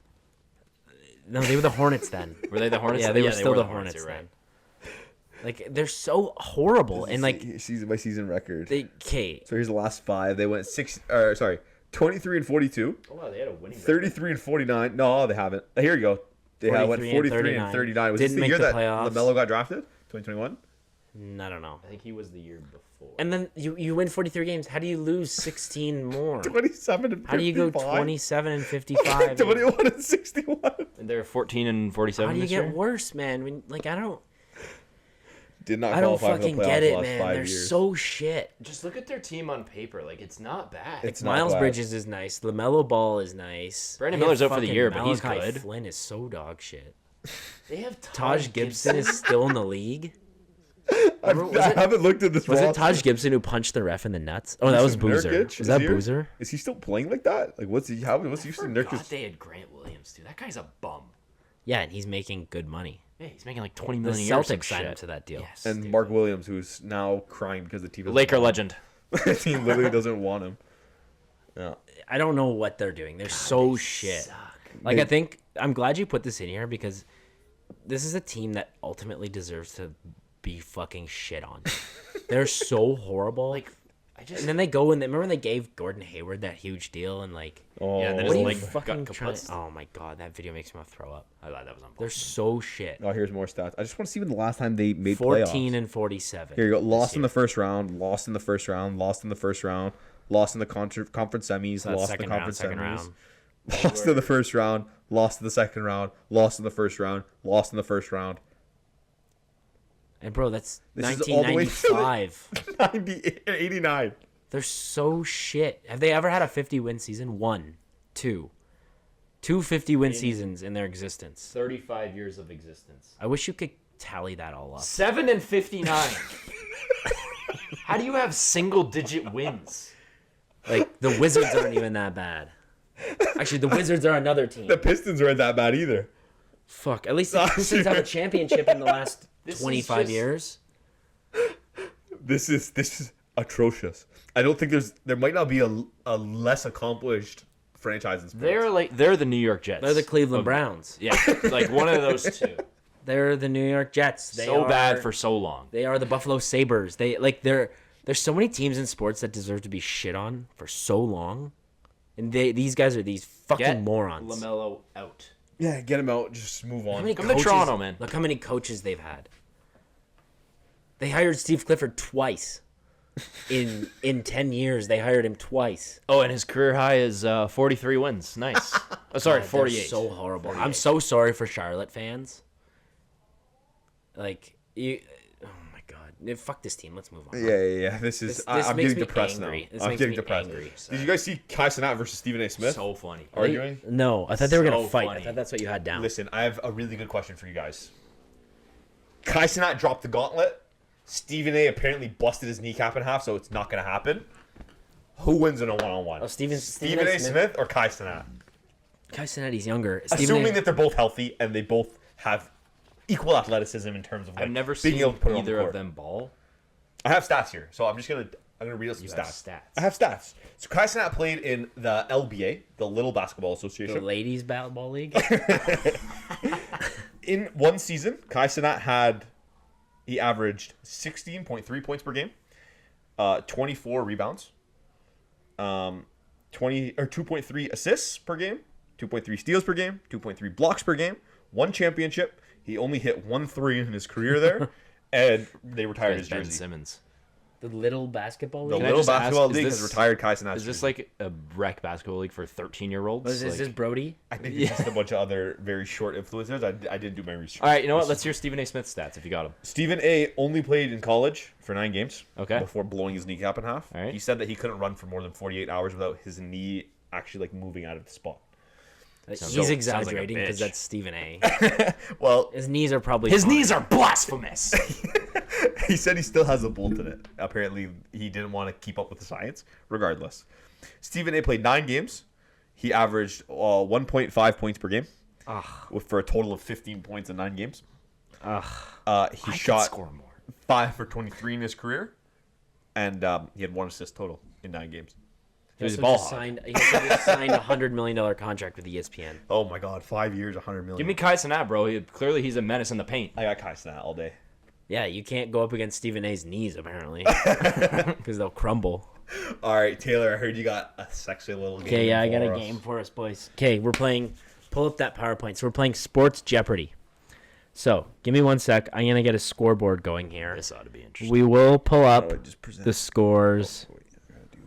Speaker 3: No, they were the Hornets then.
Speaker 2: Were they the Hornets?
Speaker 3: Yeah, they were still the Hornets
Speaker 2: you're
Speaker 3: then. Like, they're so horrible, and like
Speaker 1: season by season record.
Speaker 3: they. Okay,
Speaker 1: So here's the last 5. They went 23 and 42,
Speaker 2: Oh, wow, they had a winning
Speaker 1: 33 and 49. No, they haven't. Here you go. They went
Speaker 3: 43 and
Speaker 1: 43 and 39. Was this
Speaker 3: Didn't
Speaker 1: the
Speaker 3: make
Speaker 1: year
Speaker 3: the
Speaker 1: that
Speaker 3: playoffs.
Speaker 1: LaMelo got drafted? 2021.
Speaker 3: I don't know.
Speaker 2: I think he was the year before.
Speaker 3: And then you win 43 games. How do you lose 16 more?
Speaker 1: 27 and 55.
Speaker 3: How do you go 27 and 55?
Speaker 1: 21 and 61.
Speaker 2: And they're 14 and 47
Speaker 3: How do you
Speaker 2: this
Speaker 3: get
Speaker 2: year.
Speaker 3: worse, man? When, like, I don't
Speaker 1: Did not
Speaker 3: I don't
Speaker 1: qualify for
Speaker 3: fucking
Speaker 1: the playoffs
Speaker 3: get
Speaker 1: the
Speaker 3: it,
Speaker 1: last
Speaker 3: man.
Speaker 1: 5
Speaker 3: They're
Speaker 1: years.
Speaker 3: so shit.
Speaker 2: Just look at their team on paper. Like, it's not bad.
Speaker 1: It's not
Speaker 3: Miles
Speaker 1: bad.
Speaker 3: Bridges is nice. LaMelo Ball is nice.
Speaker 2: Brandon
Speaker 3: They have
Speaker 2: Miller's out for the
Speaker 3: fucking
Speaker 2: year, but he's
Speaker 3: Malachi
Speaker 2: good.
Speaker 3: Flynn is so dog shit.
Speaker 2: They have
Speaker 3: Taj Gibson is still in the league.
Speaker 1: I
Speaker 3: it-
Speaker 1: haven't looked at this.
Speaker 3: Was it
Speaker 1: roster.
Speaker 3: Taj Gibson who punched the ref in the nuts? Oh, that was Boozer.
Speaker 1: Nurkic
Speaker 3: Was that
Speaker 1: here?
Speaker 3: Boozer?
Speaker 1: Is he still playing like that? Like, what's he? What's he using
Speaker 2: God,
Speaker 1: Nurkic?
Speaker 2: they had Grant Williams, too. That guy's a bum.
Speaker 3: Yeah, and he's making good money.
Speaker 2: Yeah, he's making like 20
Speaker 3: The
Speaker 2: million a year. or some
Speaker 3: Celtics signed him
Speaker 2: shit.
Speaker 3: to that deal.
Speaker 2: Yes,
Speaker 1: And
Speaker 2: dude.
Speaker 1: Mark Williams, who's now crying because the team doesn't
Speaker 2: Laker
Speaker 1: want
Speaker 2: legend.
Speaker 1: him. The team literally doesn't want him. Yeah.
Speaker 3: I don't know what they're doing. They're so shit. Like,
Speaker 1: They-
Speaker 3: I think I'm glad you put this in here because this is a team that ultimately deserves to be fucking shit on. They're so horrible.
Speaker 2: Like, I just.
Speaker 3: And then they go and remember when they gave Gordon Hayward that huge deal and like
Speaker 1: Oh,
Speaker 2: Yeah, they
Speaker 3: what
Speaker 2: just
Speaker 3: are you
Speaker 2: like
Speaker 3: fucking
Speaker 2: got
Speaker 3: trying?
Speaker 2: kaputzed.
Speaker 3: Oh my god, that video makes me want to throw up.
Speaker 2: I thought that was on.
Speaker 3: They're so shit.
Speaker 1: oh, here's more stats. I just want to see when the last time they made
Speaker 3: 14
Speaker 1: playoffs.
Speaker 3: and 47.
Speaker 1: Here you go. Lost in
Speaker 3: year.
Speaker 1: the first round. Lost in the first round. Lost in the first round. Lost in the conference semis.
Speaker 3: That's
Speaker 1: Lost in the
Speaker 3: second round,
Speaker 1: conference
Speaker 3: second
Speaker 1: semis.
Speaker 3: round.
Speaker 1: Lost in the first round. Lost in the second round. Lost in the first round. Lost in the first round.
Speaker 3: And bro, that's
Speaker 1: This is all the way to the-
Speaker 3: 1995.
Speaker 1: 89.
Speaker 3: They're so shit. Have they ever had a 50-win season? One, two 50-win seasons in their existence.
Speaker 2: 35 years of existence.
Speaker 3: I wish you could tally that all up.
Speaker 2: 7 and 59. How do you have single-digit wins?
Speaker 3: Like the Wizards aren't even that bad. Actually, the Wizards are another team.
Speaker 1: The Pistons aren't that bad either.
Speaker 3: Fuck. At least the Pistons have a championship in the last
Speaker 2: This is
Speaker 3: 25
Speaker 2: just-
Speaker 3: years.
Speaker 1: This is atrocious. I don't think there might not be a less accomplished franchise in sports.
Speaker 2: They're the New York Jets.
Speaker 3: They're the Cleveland Browns.
Speaker 2: Yeah, like one of those two.
Speaker 3: They're the New York Jets. They
Speaker 2: So
Speaker 3: are,
Speaker 2: bad for so long.
Speaker 3: They are the Buffalo Sabres. There's so many teams in sports that deserve to be shit on for so long. And these guys are these fucking
Speaker 2: Get
Speaker 3: morons.
Speaker 2: LaMelo out.
Speaker 1: Yeah, get him out. Just move on.
Speaker 3: How many
Speaker 2: Come to Toronto, man.
Speaker 3: Look how many coaches they've had. They hired Steve Clifford twice. In 10 years, they hired him twice.
Speaker 2: Oh, and his career high is 43 wins. Nice. Oh, sorry,
Speaker 3: God,
Speaker 2: 48.
Speaker 3: they're so horrible. I'm so sorry for Charlotte fans. Like, you... Oh, my God. Fuck this team. Let's move on.
Speaker 1: Yeah. This is.
Speaker 3: This
Speaker 1: I'm
Speaker 3: makes
Speaker 1: getting
Speaker 3: me
Speaker 1: depressed
Speaker 3: angry.
Speaker 1: now.
Speaker 3: This
Speaker 1: I'm
Speaker 3: makes
Speaker 1: getting
Speaker 3: me
Speaker 1: depressed.
Speaker 3: angry.
Speaker 1: Did you guys see Kai Cenat versus Stephen A. Smith
Speaker 2: So funny.
Speaker 1: arguing?
Speaker 3: No, I thought they were going
Speaker 2: So
Speaker 3: to fight.
Speaker 2: funny.
Speaker 3: I thought that's what you had down.
Speaker 1: Listen, I have a really good question for you guys. Kai Cenat dropped the gauntlet. Stephen A. apparently busted his kneecap in half, so it's not going to happen. Who wins in a one-on-one?
Speaker 3: Oh, Stephen
Speaker 1: A. Smith or Kai Cenat?
Speaker 3: Kai Cenat's younger.
Speaker 1: Assuming that they're both healthy and they both have equal athleticism in terms of like,
Speaker 2: I've never
Speaker 1: being
Speaker 2: seen
Speaker 1: able to put it on the
Speaker 2: either of
Speaker 1: court.
Speaker 2: them ball.
Speaker 1: I have stats here, so I'm gonna read out some
Speaker 2: You have
Speaker 1: stats.
Speaker 2: stats.
Speaker 1: I have stats. So Kai Cenat played in the LBA, the Little Basketball
Speaker 3: The
Speaker 1: Association.
Speaker 3: ladies' basketball league.
Speaker 1: In one season, Kai Cenat he averaged 16.3 points per game, 24 rebounds, 2.3 assists per game, 2.3 steals per game, 2.3 blocks per game, one championship. He only hit 1 3 in his career there, and they retired his
Speaker 2: Ben
Speaker 1: jersey.
Speaker 2: Simmons.
Speaker 3: The little basketball
Speaker 1: The
Speaker 3: league.
Speaker 2: I
Speaker 1: Little
Speaker 2: just
Speaker 1: Basketball
Speaker 2: ask,
Speaker 1: League
Speaker 2: is
Speaker 1: has
Speaker 2: this-
Speaker 1: retired Kai Cenat's
Speaker 2: Is this
Speaker 1: jersey.
Speaker 2: like a rec basketball league for 13-year-olds?
Speaker 3: Is this Brody?
Speaker 1: I think it's just a bunch of other very short influencers. I didn't do my research.
Speaker 2: All right, you know what? Let's hear Stephen A. Smith's stats if you got him.
Speaker 1: Stephen A. only played in college for 9 games.
Speaker 2: Okay.
Speaker 1: Before blowing his kneecap in half.
Speaker 2: All right.
Speaker 1: He said that he couldn't run for more than 48 hours without his knee actually like moving out of the spot.
Speaker 2: Sounds
Speaker 3: He's
Speaker 2: like a
Speaker 3: exaggerating because
Speaker 2: bitch.
Speaker 3: that's Stephen A.
Speaker 1: Well,
Speaker 3: His knees are probably
Speaker 2: His
Speaker 3: fine.
Speaker 2: knees are blasphemous.
Speaker 1: he said he still has a bolt in it. Apparently, he didn't want to keep up with the science. Regardless, Stephen A. played 9 games. He averaged 1.5 points per game, for a total of 15 points in 9 games. He
Speaker 2: I could
Speaker 1: shot
Speaker 2: score more.
Speaker 1: 5 for 23 in his career, and he had 1 assist total in 9 games. He was a ball hog.
Speaker 3: He also just signed a $100 million contract with ESPN.
Speaker 1: Oh my God, 5 years, 100 million.
Speaker 2: Give me Kai Cenat, bro. Clearly, he's a menace in the paint.
Speaker 1: I got Kai Cenat all day.
Speaker 3: Yeah, you can't go up against Stephen A's knees apparently because they'll crumble.
Speaker 1: All right, Taylor, I heard you got a sexy little game.
Speaker 3: Okay, yeah, I got
Speaker 1: for
Speaker 3: a
Speaker 1: us.
Speaker 3: game for us, boys. Okay, we're playing. Pull up that PowerPoint. So we're playing Sports Jeopardy. So give me 1 sec. I'm gonna get a scoreboard going here.
Speaker 2: This ought to be interesting.
Speaker 3: We will pull up
Speaker 1: I just present-
Speaker 3: the scores
Speaker 1: Oh, wait, I gotta do-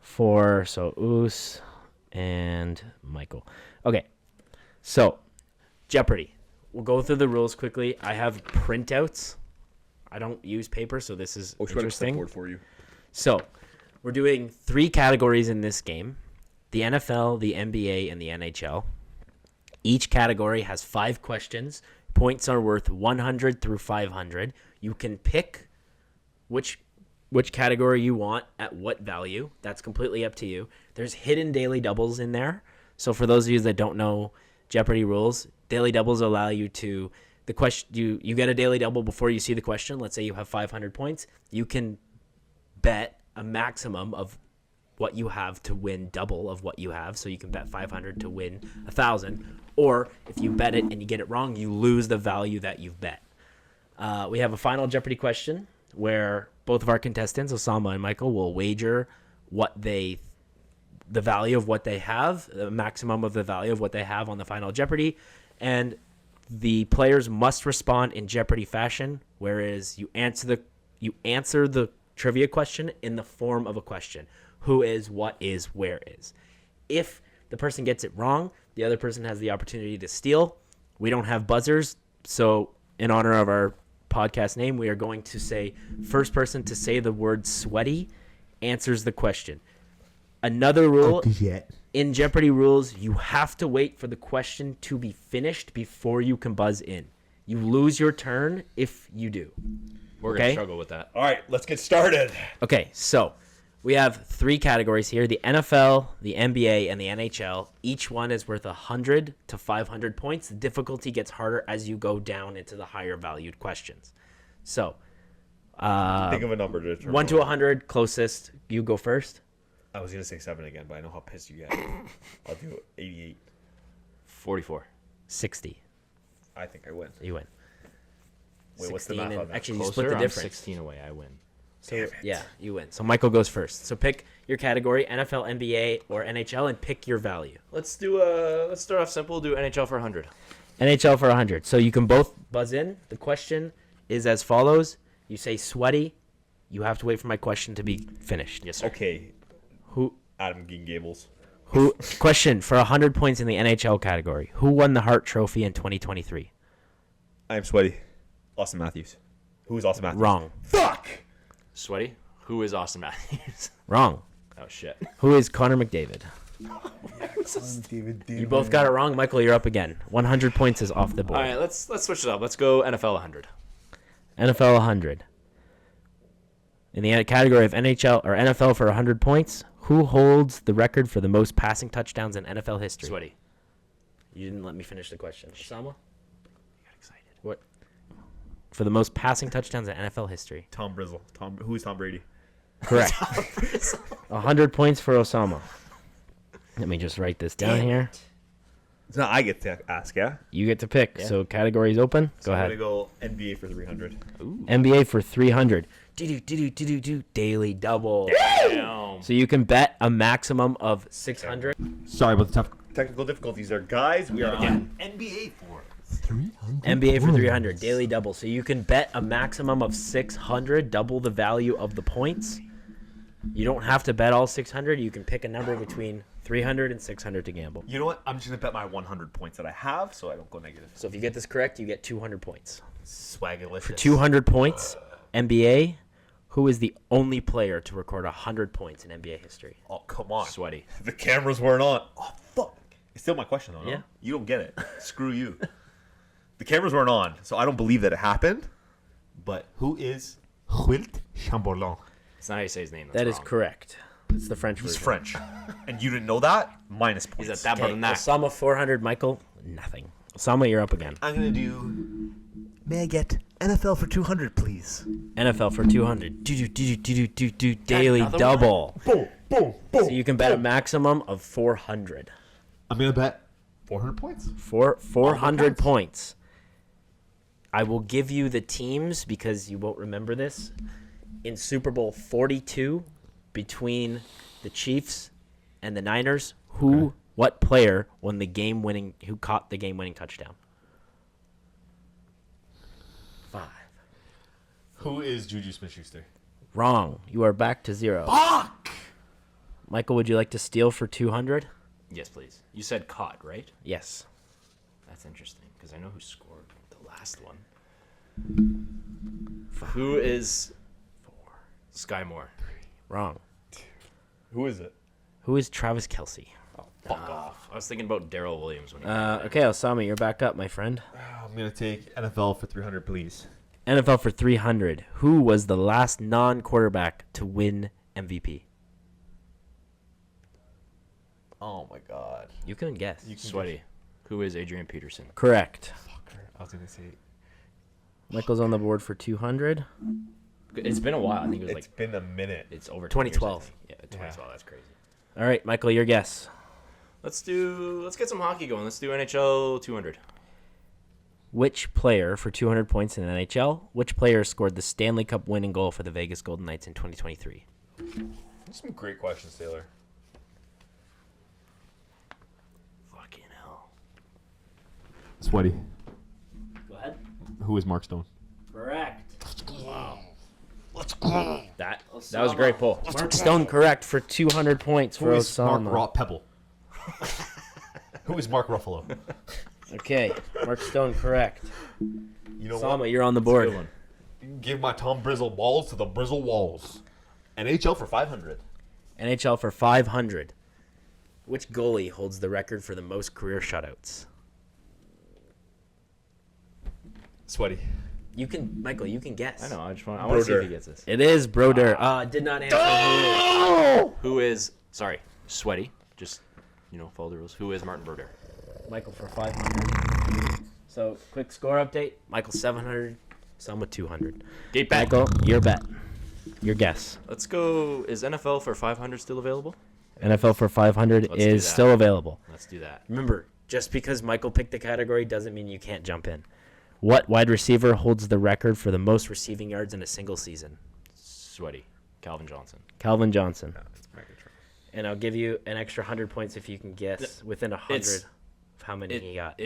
Speaker 3: for Oos and Michael. Okay, so Jeopardy. We'll go through the rules quickly. I have printouts. I don't use paper, so this is
Speaker 1: Oh, should I
Speaker 3: interesting.
Speaker 1: clipboard for you?
Speaker 3: So, we're doing 3 categories in this game: the NFL, the NBA, and the NHL. Each category has 5 questions. Points are worth 100 through 500. You can pick which category you want at what value. That's completely up to you. There's hidden daily doubles in there. So for those of you that don't know Jeopardy rules, daily doubles allow you to the question you get a daily double before you see the question. Let's say you have 500 points. You can bet a maximum of what you have to win double of what you have. So you can bet 500 to win 1,000. Or if you bet it and you get it wrong, you lose the value that you've bet. We have a final Jeopardy question where both of our contestants, Osama and Michael, will wager the value of what they have, the maximum of the value of what they have on the final Jeopardy. And the players must respond in Jeopardy fashion, whereas you answer the trivia question in the form of a question. Who is, what is, where is. If the person gets it wrong, the other person has the opportunity to steal. We don't have buzzers, so in honor of our podcast name, we are going to say first person to say the word sweaty answers the question. Another rule in Jeopardy rules, you have to wait for the question to be finished before you can buzz in. You lose your turn if you do.
Speaker 2: We're
Speaker 3: Okay.
Speaker 2: gonna struggle with that.
Speaker 1: All right, let's get started.
Speaker 3: Okay, so We have 3 categories here: the NFL, the NBA, and the NHL. Each one is worth 100 to 500 points. The difficulty gets harder as you go down into the higher valued questions. So,
Speaker 1: Think of a number to determine.
Speaker 3: 1 to 100, closest. You go first.
Speaker 1: I was gonna say 7 again, but I know how pissed you get. I'll do 88.
Speaker 2: 44.
Speaker 3: 60.
Speaker 1: I think I win.
Speaker 3: You win.
Speaker 1: Wait, what's the
Speaker 3: 16
Speaker 1: math
Speaker 3: and-
Speaker 1: on that?
Speaker 3: Actually, you
Speaker 2: Closer,
Speaker 3: split the
Speaker 2: I'm
Speaker 3: difference.
Speaker 2: 16 away. I win.
Speaker 3: So yeah, you win. So Michael goes first. So pick your category: NFL, NBA, or NHL, and pick your value.
Speaker 2: Let's start off simple. Do NHL for 100.
Speaker 3: NHL for 100. So you can both buzz in. The question is as follows: you say sweaty. You have to wait for my question to be finished.
Speaker 2: Yes, sir.
Speaker 1: Okay,
Speaker 3: Who?
Speaker 1: Adam Gables.
Speaker 3: Who? Question for 100 points in the NHL category. Who won the Hart Trophy in 2023?
Speaker 1: I am sweaty. Austin Matthews. Who is Austin Matthews?
Speaker 3: Wrong.
Speaker 1: Fuck!
Speaker 2: Sweaty. Who is Austin Matthews?
Speaker 3: Wrong.
Speaker 2: Oh shit.
Speaker 3: Who is Connor McDavid? You both got it wrong. Michael, you're up again. 100 points is off the board.
Speaker 2: All right, let's switch it up. Let's go NFL 100.
Speaker 3: NFL 100. In the category of NHL or NFL for 100 points, who holds the record for the most passing touchdowns in NFL history?
Speaker 2: Sweaty.
Speaker 3: You didn't let me finish the question. Osama?
Speaker 2: I got excited.
Speaker 3: What? For the most passing touchdowns in NFL history.
Speaker 1: Tom Brizzle. Who is Tom Brady?
Speaker 3: Correct. 100 points for Osama. Let me just write this down here.
Speaker 1: So now I get to ask, yeah?
Speaker 3: You get to pick.
Speaker 2: Yeah.
Speaker 3: So categories open. Go
Speaker 1: I'm
Speaker 3: ahead.
Speaker 1: going to go NBA for 300.
Speaker 3: NBA for 300. Daily double.
Speaker 2: Damn.
Speaker 3: So you can bet a maximum of 600.
Speaker 1: Sorry about the tough technical difficulties there, guys. We are on NBA for 300.
Speaker 3: NBA for 300. Daily double. So you can bet a maximum of 600. Double the value of the points. You don't have to bet all 600. You can pick a number between 300 and 600 to gamble.
Speaker 1: You know what? I'm just going to bet my 100 points that I have so I don't go negative.
Speaker 3: So if you get this correct, you get 200 points.
Speaker 1: Swaggalicious.
Speaker 3: For 200 points, NBA, who is the only player to record 100 points in NBA history?
Speaker 1: Oh, come on.
Speaker 2: Sweaty.
Speaker 1: The cameras weren't on. Oh, fuck. It's still my question, though. No?
Speaker 3: Yeah.
Speaker 1: You don't get it. Screw you. The cameras weren't on, so I don't believe that it happened. But who is Wilt Chamberlain?
Speaker 2: It's not how you say his name. That's
Speaker 3: That is
Speaker 2: wrong.
Speaker 3: correct. It's the French
Speaker 1: He's
Speaker 3: version.
Speaker 1: French. And you didn't know that? Minus points.
Speaker 2: He's at that
Speaker 3: Okay,
Speaker 2: than that.
Speaker 3: Osama 400, Michael, nothing. Osama, you're up again.
Speaker 1: I'm going to do... May I get NFL for 200, please?
Speaker 3: NFL for 200. Daily
Speaker 2: another
Speaker 3: double.
Speaker 1: Boom, boom, boom.
Speaker 3: So you can bet a maximum of 400.
Speaker 1: I'm going to bet 400 points.
Speaker 3: 400 points. I will give you the teams because you won't remember this. In Super Bowl 42, between the Chiefs and the Niners, what player who caught the game-winning touchdown? 5.
Speaker 1: Who is Juju Smith-Schuster?
Speaker 3: Wrong. You are back to 0.
Speaker 1: Fuck!
Speaker 3: Michael, would you like to steal for 200?
Speaker 2: Yes, please. You said caught, right?
Speaker 3: Yes.
Speaker 2: That's interesting because I know who scored the last one. Who is
Speaker 3: 4.
Speaker 2: Sky Moore?
Speaker 3: Wrong.
Speaker 1: Who is it?
Speaker 3: Who is Travis Kelsey?
Speaker 1: Fuck off.
Speaker 2: I was thinking about Darrell Williams when he
Speaker 3: Okay, Osama, you're back up, my friend.
Speaker 1: I'm going to take NFL for 300, please.
Speaker 3: NFL for 300. Who was the last non-quarterback to win MVP?
Speaker 1: Oh, my God.
Speaker 3: You can guess.
Speaker 2: Sweaty. Who is Adrian Peterson?
Speaker 3: Correct.
Speaker 1: Fucker. I was going to say...
Speaker 3: Michael's on the board for 200.
Speaker 2: It's been a while. I think it was
Speaker 1: It's been a minute.
Speaker 2: it's over 20 years,
Speaker 3: 2012.
Speaker 2: I think. Yeah, 2012. That's crazy.
Speaker 3: All right, Michael, your guess.
Speaker 2: Let's get some hockey going. Let's do NHL 200.
Speaker 3: Which player for 200 points in the NHL? Which player scored the Stanley Cup winning goal for the Vegas Golden Knights in 2023?
Speaker 1: Some great questions, Taylor.
Speaker 2: Fucking hell.
Speaker 1: Sweaty.
Speaker 3: Go ahead.
Speaker 1: Who is Mark Stone?
Speaker 3: Correct.
Speaker 2: That was a great pull.
Speaker 3: Mark Stone correct for 200 points for
Speaker 1: Who is
Speaker 3: Osama.
Speaker 1: Mark Pebble? Who is Mark Ruffalo?
Speaker 3: Okay, Mark Stone correct.
Speaker 1: You know
Speaker 3: Osama, you're on the board.
Speaker 1: Give my Tom Brizzle balls to the Brizzle walls. NHL for 500.
Speaker 3: NHL for 500. Which goalie holds the record for the most career shutouts?
Speaker 1: Sweaty.
Speaker 3: You can, Michael. You can guess.
Speaker 2: I know. I want to see if he gets this.
Speaker 3: It is Brodeur. Did not answer.
Speaker 2: Who is? Sorry, sweaty. Just follow the rules. Who is Martin Brodeur?
Speaker 3: Michael for 500. So quick score update. Michael 700. Some with 200.
Speaker 2: Gate bet.
Speaker 3: Michael, your bet. Your guess.
Speaker 2: Let's go. Is NFL for 500 still available?
Speaker 3: NFL for 500
Speaker 2: Let's do
Speaker 3: is
Speaker 2: that.
Speaker 3: still available.
Speaker 2: Let's do that.
Speaker 3: Remember, just because Michael picked the category doesn't mean you can't jump in. What wide receiver holds the record for the most receiving yards in a single season?
Speaker 2: Sweaty. Calvin Johnson.
Speaker 3: Calvin Johnson.
Speaker 1: No, it's Megatron.
Speaker 3: And I'll give you an extra 100 points if you can guess within 100 of how many he got.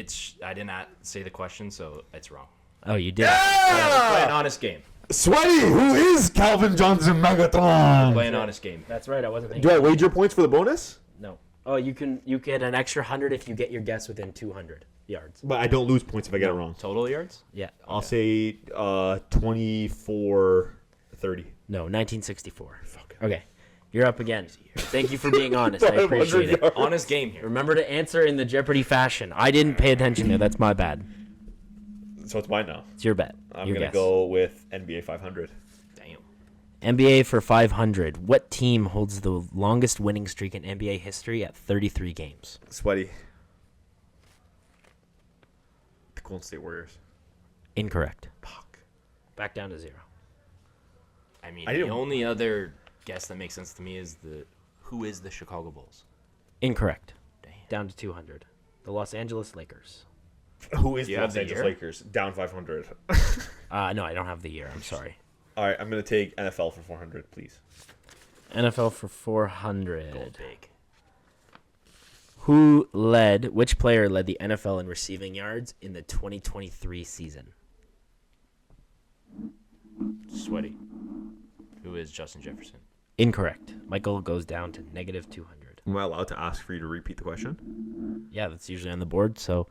Speaker 2: I did not say the question, so it's wrong.
Speaker 3: Oh, you did.
Speaker 2: Play an honest game.
Speaker 1: Sweaty, who is Calvin Johnson Megatron?
Speaker 2: Play an honest game.
Speaker 3: That's right. I wasn't thinking.
Speaker 1: Do I wager points for the bonus?
Speaker 3: No. Oh, you get an extra 100 if you get your guess within 200 yards.
Speaker 1: But I don't lose points if I get it wrong.
Speaker 2: Total yards?
Speaker 3: Yeah.
Speaker 1: I'll say 24-30.
Speaker 3: No, 1964. Okay. You're up again. Thank you for being honest. I appreciate it.
Speaker 2: Honest game here.
Speaker 3: Remember to answer in the Jeopardy fashion. I didn't pay attention there. That's my bad.
Speaker 1: So it's mine now.
Speaker 3: It's your bet.
Speaker 1: I'm
Speaker 3: Your
Speaker 1: going to
Speaker 3: guess.
Speaker 1: go with NBA 500.
Speaker 2: Damn.
Speaker 3: NBA for 500. What team holds the longest winning streak in NBA history at 33 games?
Speaker 1: Sweaty. The Golden State Warriors.
Speaker 3: Incorrect.
Speaker 1: Fuck.
Speaker 3: Back down to 0.
Speaker 2: I mean,
Speaker 1: I
Speaker 2: the
Speaker 1: didn't-
Speaker 2: only other guess that makes sense to me is who is the Chicago Bulls?
Speaker 3: Incorrect.
Speaker 2: Damn.
Speaker 3: Down to 200. The Los Angeles Lakers.
Speaker 1: Who is
Speaker 2: Do you
Speaker 1: the
Speaker 2: have
Speaker 1: Los
Speaker 2: the
Speaker 1: Angeles
Speaker 2: year?
Speaker 1: Lakers? Down 500.
Speaker 3: No, I don't have the year. I'm sorry.
Speaker 1: All right, I'm going to take NFL for 400, please.
Speaker 3: NFL for 400.
Speaker 2: Big.
Speaker 3: Which player led the NFL in receiving yards in the 2023 season?
Speaker 2: Sweaty. Who is Justin Jefferson?
Speaker 3: Incorrect. Michael goes down to negative 200.
Speaker 1: Am I allowed to ask for you to repeat the question?
Speaker 3: Yeah, that's usually on the board. So,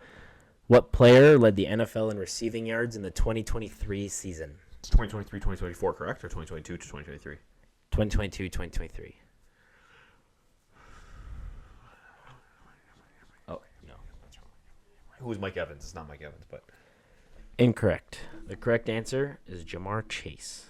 Speaker 3: what player led the NFL in receiving yards in the 2023 season?
Speaker 1: It's 2023, 2024, correct? Or 2022 to 2023?
Speaker 3: 2022, 2023.
Speaker 2: Oh, no. That's wrong.
Speaker 1: Who is Mike Evans? It's not Mike Evans, but...
Speaker 3: Incorrect. The correct answer is Jamar Chase.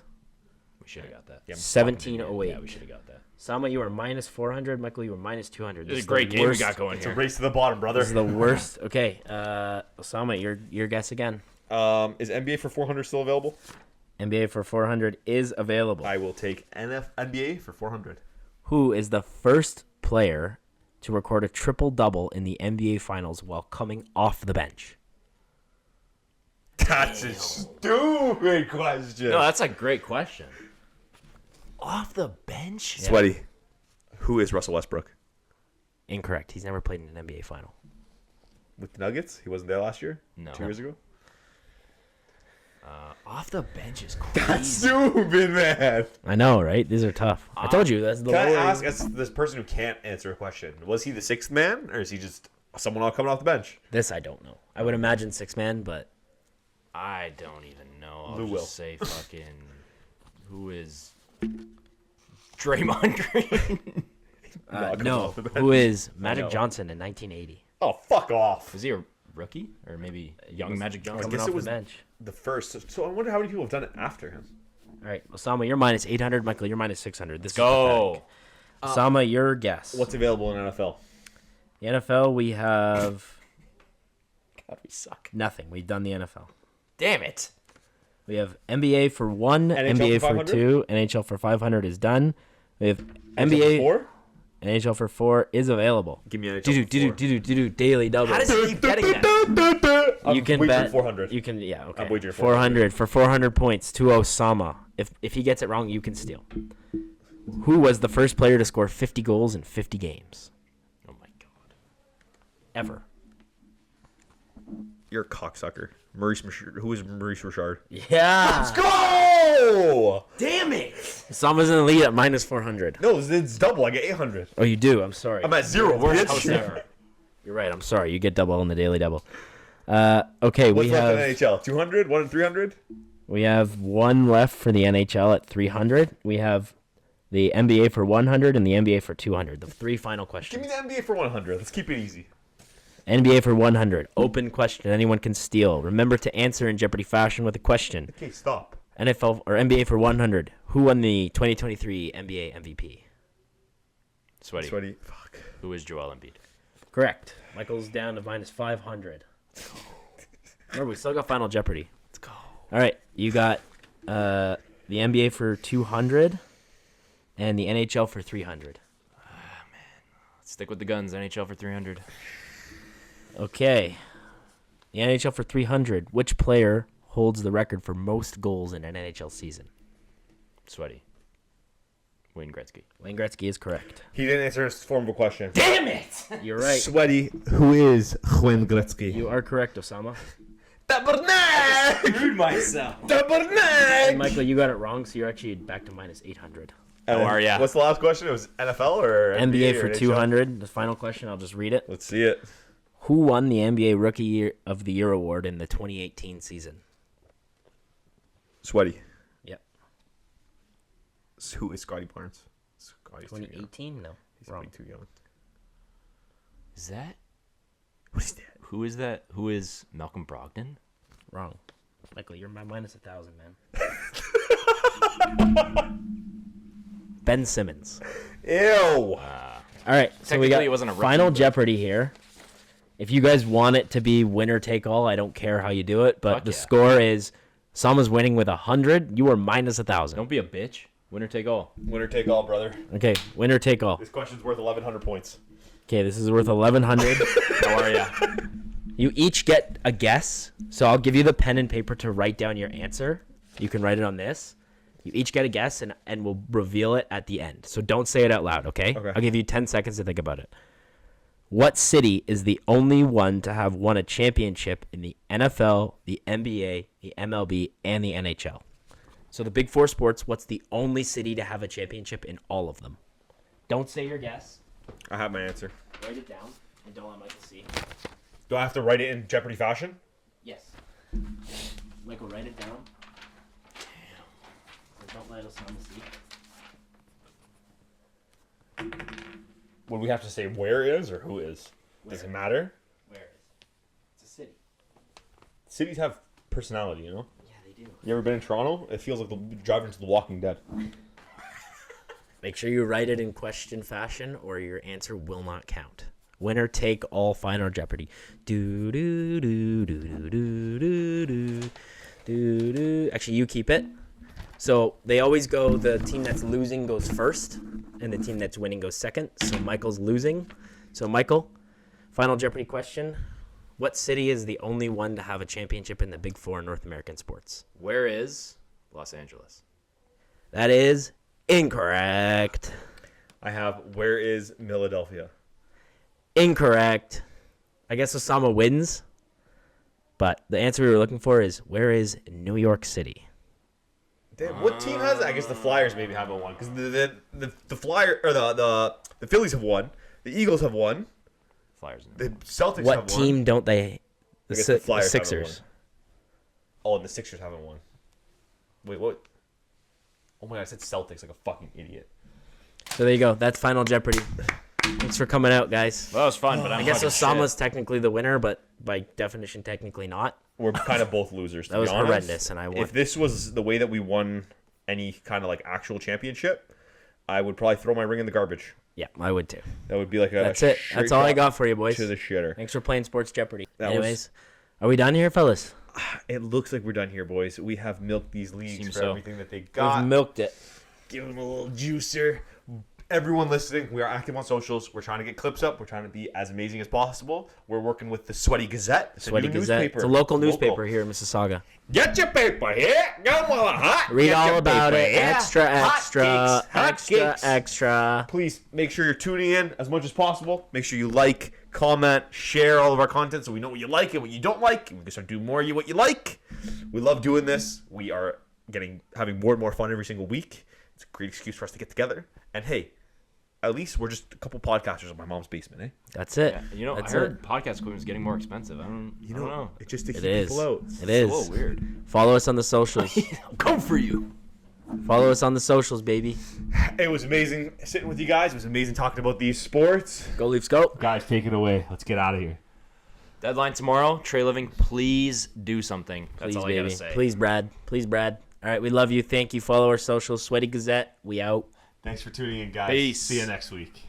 Speaker 2: We should have got that.
Speaker 1: Yeah, I'm
Speaker 3: 1708.
Speaker 2: Yeah, we should have got that.
Speaker 3: Sama, you are minus 400. Michael, you are minus 200.
Speaker 2: This is a great game we got going
Speaker 1: It's a
Speaker 2: here.
Speaker 1: race to the bottom, brother.
Speaker 3: This is the worst. Okay, Osama, your guess again.
Speaker 1: Is NBA for 400 still available?
Speaker 3: NBA for 400 is available.
Speaker 1: I will take NBA for 400.
Speaker 3: Who is the first player to record a triple-double in the NBA Finals while coming off the bench?
Speaker 1: That's a stupid question.
Speaker 2: No, that's a great question. Off the bench?
Speaker 3: Yeah.
Speaker 1: Sweaty. Who is Russell Westbrook?
Speaker 3: Incorrect. He's never played in an NBA Final.
Speaker 1: With the Nuggets? He wasn't there last year?
Speaker 2: No.
Speaker 1: 2 years ago?
Speaker 2: Off the bench is
Speaker 1: That's
Speaker 2: crazy.
Speaker 1: stupid, man.
Speaker 3: I know, right? These are tough. I told you that's the
Speaker 1: Can I
Speaker 3: lower.
Speaker 1: ask, as this person who can't answer a question, was he the sixth man, or is he just someone all coming off the bench?
Speaker 3: This I don't know. I would imagine 6-man, but
Speaker 2: I don't even know. I'll
Speaker 1: Lou
Speaker 2: just
Speaker 1: Will.
Speaker 2: say fucking... Who is... Draymond Green?
Speaker 1: Not coming
Speaker 3: no.
Speaker 1: off the bench.
Speaker 3: Who is Magic
Speaker 2: know.
Speaker 3: Johnson in 1980?
Speaker 1: Oh, fuck off.
Speaker 2: Is he a rookie? Or maybe young Magic Johnson?
Speaker 3: Coming
Speaker 1: guess
Speaker 3: off
Speaker 1: it was-
Speaker 3: the bench.
Speaker 1: The first. So I wonder how many people have done it after him.
Speaker 3: All right, Osama, you're minus 800. Michael, you're minus 600. This
Speaker 2: Go!
Speaker 3: is pathetic. Osama, your guess.
Speaker 1: What's available in NFL?
Speaker 3: The NFL? We have
Speaker 2: God, we suck.
Speaker 3: nothing. We've done the NFL.
Speaker 2: Damn it!
Speaker 3: We have NBA for 1,
Speaker 1: NHL
Speaker 3: NBA
Speaker 1: for
Speaker 3: for
Speaker 1: 500?
Speaker 3: 2, NHL for 500 is done. We have
Speaker 1: NHL
Speaker 3: NBA,
Speaker 1: for 4?
Speaker 3: NHL for 4 is available.
Speaker 1: Give me NHL
Speaker 3: Do daily double.
Speaker 2: How does he keep getting that?
Speaker 1: I'm
Speaker 3: You can
Speaker 1: wagering
Speaker 3: bet
Speaker 1: 400.
Speaker 3: You can, yeah, okay.
Speaker 1: I'm wagering
Speaker 3: 400 for 400 points to Osama. If he gets it wrong, you can steal. Who was the first player to score 50 goals in 50 games
Speaker 2: Oh my god.
Speaker 3: ever?
Speaker 1: You're a cocksucker. Who is Maurice Richard?
Speaker 3: Yeah.
Speaker 1: Go!
Speaker 2: Damn it!
Speaker 3: Osama's in the lead at minus 400.
Speaker 1: No, it's double. I get 800.
Speaker 3: Oh, you do. I'm sorry.
Speaker 1: I'm at 0.
Speaker 2: Worst
Speaker 1: bitch.
Speaker 2: house ever.
Speaker 3: You're right. I'm sorry. You get double on the daily double. Okay,
Speaker 1: What's
Speaker 3: we
Speaker 1: left in
Speaker 3: have
Speaker 1: NHL? 200? 1 in 300?
Speaker 3: we have one left for the NHL at 300. We have the NBA for 100 and the NBA for 200. The 3 final
Speaker 1: Give
Speaker 3: questions.
Speaker 1: me the NBA for 100. Let's keep it easy.
Speaker 3: NBA for 100. Open question. Anyone can steal. Remember to answer in Jeopardy fashion with a question.
Speaker 1: Okay, stop.
Speaker 3: NFL or NBA for 100. Who won the 2023 NBA MVP?
Speaker 2: Sweaty.
Speaker 1: Fuck.
Speaker 2: Who is Joel Embiid?
Speaker 3: Correct. Michael's down to minus 500. Remember, we still got Final Jeopardy.
Speaker 2: Let's go.
Speaker 3: All right, you got the NBA for 200 and the NHL for 300.
Speaker 2: Let's stick with the guns. NHL for 300.
Speaker 3: Okay. The NHL for 300. Which player holds the record for most goals in an NHL season?
Speaker 2: Sweaty. Wayne Gretzky.
Speaker 3: Wayne Gretzky is correct.
Speaker 1: He didn't answer his form of a question.
Speaker 2: Damn it!
Speaker 3: You're right.
Speaker 1: Sweaty. Who is Wayne Gretzky?
Speaker 3: You are correct, Osama.
Speaker 1: Tabarnak!
Speaker 2: Screwed myself.
Speaker 3: And
Speaker 1: Tabarnak!
Speaker 3: Michael, you got it wrong, so you're actually back to minus 800.
Speaker 2: How are ya?
Speaker 1: What's the last question? It was NFL or
Speaker 3: NBA for
Speaker 1: or NHL?
Speaker 3: 200. The final question, I'll just read it.
Speaker 1: Let's see it.
Speaker 3: Who won the NBA Rookie of the Year award in the 2018 season?
Speaker 1: Sweaty.
Speaker 3: Yep.
Speaker 1: Who is Scotty Barnes? Scotty's too young.
Speaker 3: 2018? No.
Speaker 1: He's
Speaker 3: Wrong.
Speaker 1: way too young.
Speaker 2: Is that?
Speaker 1: What is that?
Speaker 2: Who is that? Who is Malcolm Brogdon?
Speaker 3: Wrong. Michael, you're my minus 1,000, man. Ben Simmons.
Speaker 1: Ew.
Speaker 3: All right, so we
Speaker 2: Technically,
Speaker 3: got
Speaker 2: it wasn't a rookie,
Speaker 3: Final
Speaker 2: but-
Speaker 3: Jeopardy here. If you guys want it to be winner take all, I don't care how you do it, but
Speaker 2: Fuck
Speaker 3: the
Speaker 2: yeah.
Speaker 3: score is Sama's winning with 100. You are minus 1,000.
Speaker 2: Don't be a bitch. Winner take all.
Speaker 1: Winner take all, brother.
Speaker 3: Okay, winner take all.
Speaker 1: This question's worth 1,100 points.
Speaker 3: Okay, this is worth 1,100.
Speaker 2: How are ya?
Speaker 3: You each get a guess, so I'll give you the pen and paper to write down your answer. You can write it on this. You each get a guess, and we'll reveal it at the end. So don't say it out loud, okay?
Speaker 1: Okay.
Speaker 3: I'll give you 10 seconds to think about it. What city is the only one to have won a championship in the NFL, the NBA, the MLB, and the NHL? So the big four sports, what's the only city to have a championship in all of them? Don't say your guess.
Speaker 1: I have my answer.
Speaker 3: Write it down, and don't let Michael see.
Speaker 1: Do I have to write it in Jeopardy fashion?
Speaker 3: Yes. Michael, write it down. And don't let Osama see.
Speaker 1: Would we have to say where is or who is? Does it matter?
Speaker 3: Where is it? It's a city.
Speaker 1: Cities have personality, you know?
Speaker 3: Yeah, they do.
Speaker 1: You ever been in Toronto? It feels like driving to The Walking Dead.
Speaker 3: Make sure you write it in question fashion or your answer will not count. Winner take all Final Jeopardy. Do do do do do do do do do do. Actually, you keep it. So they always go. The team that's losing goes first, and the team that's winning goes second. So Michael's losing. So Michael, Final Jeopardy question: what city is the only one to have a championship in the Big Four North American sports?
Speaker 2: Where is Los Angeles?
Speaker 3: That is incorrect.
Speaker 1: I have where is Philadelphia?
Speaker 3: Incorrect. I guess Osama wins. But the answer we were looking for is where is New York City?
Speaker 1: Damn, what team has it? I guess the Flyers maybe haven't won because the Flyer or the Phillies have won, the Eagles have won,
Speaker 2: Flyers.
Speaker 1: the Celtics
Speaker 3: What
Speaker 1: have
Speaker 3: team
Speaker 1: won.
Speaker 3: don't they?
Speaker 1: I guess the Flyers haven't
Speaker 3: Sixers.
Speaker 1: won. Oh, and the Sixers haven't won. Wait, what? Oh my god, I said Celtics like a fucking idiot.
Speaker 3: So there you go. That's Final Jeopardy. Thanks for coming out, guys.
Speaker 2: Well, it was fun, but I'm
Speaker 3: I guess
Speaker 2: fucking
Speaker 3: Osama's
Speaker 2: shit.
Speaker 3: technically the winner, but by definition, technically not.
Speaker 1: We're kind of both losers. To
Speaker 3: That was
Speaker 1: be honest.
Speaker 3: horrendous, and I won.
Speaker 1: If this was the way that we won any kind of like actual championship, I would probably throw my ring in the garbage.
Speaker 3: Yeah, I would too.
Speaker 1: That would be like a.
Speaker 3: That's it.
Speaker 1: straight
Speaker 3: That's all I
Speaker 1: shot
Speaker 3: got for you, boys.
Speaker 1: To the shitter.
Speaker 3: Thanks for playing Sports Jeopardy.
Speaker 1: That was-
Speaker 3: Anyways, are we done here, fellas?
Speaker 1: It looks like we're done here, boys. We have milked these leagues
Speaker 2: Seems
Speaker 1: for
Speaker 2: so.
Speaker 1: everything that they
Speaker 3: We've
Speaker 1: got.
Speaker 3: milked it.
Speaker 1: Give them a little juicer. Everyone listening, we are active on socials. We're trying to get clips up. We're trying to be as amazing as possible. We're working with the Sweaty Gazette. It's a
Speaker 3: Sweaty
Speaker 1: new
Speaker 3: Gazette.
Speaker 1: newspaper.
Speaker 3: It's a local newspaper here in Mississauga.
Speaker 1: Get your paper here. Go while it's hot.
Speaker 3: Read
Speaker 1: Get
Speaker 3: all
Speaker 1: your
Speaker 3: about
Speaker 1: paper
Speaker 3: it.
Speaker 1: here.
Speaker 3: Extra,
Speaker 1: Hot
Speaker 3: extra,
Speaker 1: geeks, hot
Speaker 3: extra,
Speaker 1: geeks.
Speaker 3: extra.
Speaker 1: Please make sure you're tuning in as much as possible. Make sure you like, comment, share all of our content so we know what you like and what you don't like. And we can start doing more of what you like. We love doing this. We are having more and more fun every single week. It's a great excuse for us to get together. And hey, at least we're just a couple podcasters in my mom's basement, eh?
Speaker 3: That's it.
Speaker 2: Yeah, you know,
Speaker 3: That's
Speaker 2: I heard podcast equipment is getting more expensive. I don't know.
Speaker 1: It's just to
Speaker 3: It
Speaker 1: keep
Speaker 3: is.
Speaker 1: people out.
Speaker 3: It is.
Speaker 2: It's a little weird.
Speaker 3: Follow us on the socials.
Speaker 2: I'll come for you.
Speaker 3: Follow us on the socials, baby.
Speaker 1: It was amazing sitting with you guys. It was amazing talking about these sports.
Speaker 3: Go Leafs, go.
Speaker 1: Guys, take it away. Let's get out of here.
Speaker 2: Deadline tomorrow. Trey Living, please do something. That's
Speaker 3: Please,
Speaker 2: all I gotta
Speaker 3: baby.
Speaker 2: say.
Speaker 3: Please, Brad. Please, Brad. All right, we love you. Thank you. Follow our socials. Sweaty Gazette. We out.
Speaker 1: Thanks for tuning in, guys.
Speaker 2: Peace.
Speaker 1: See you next week.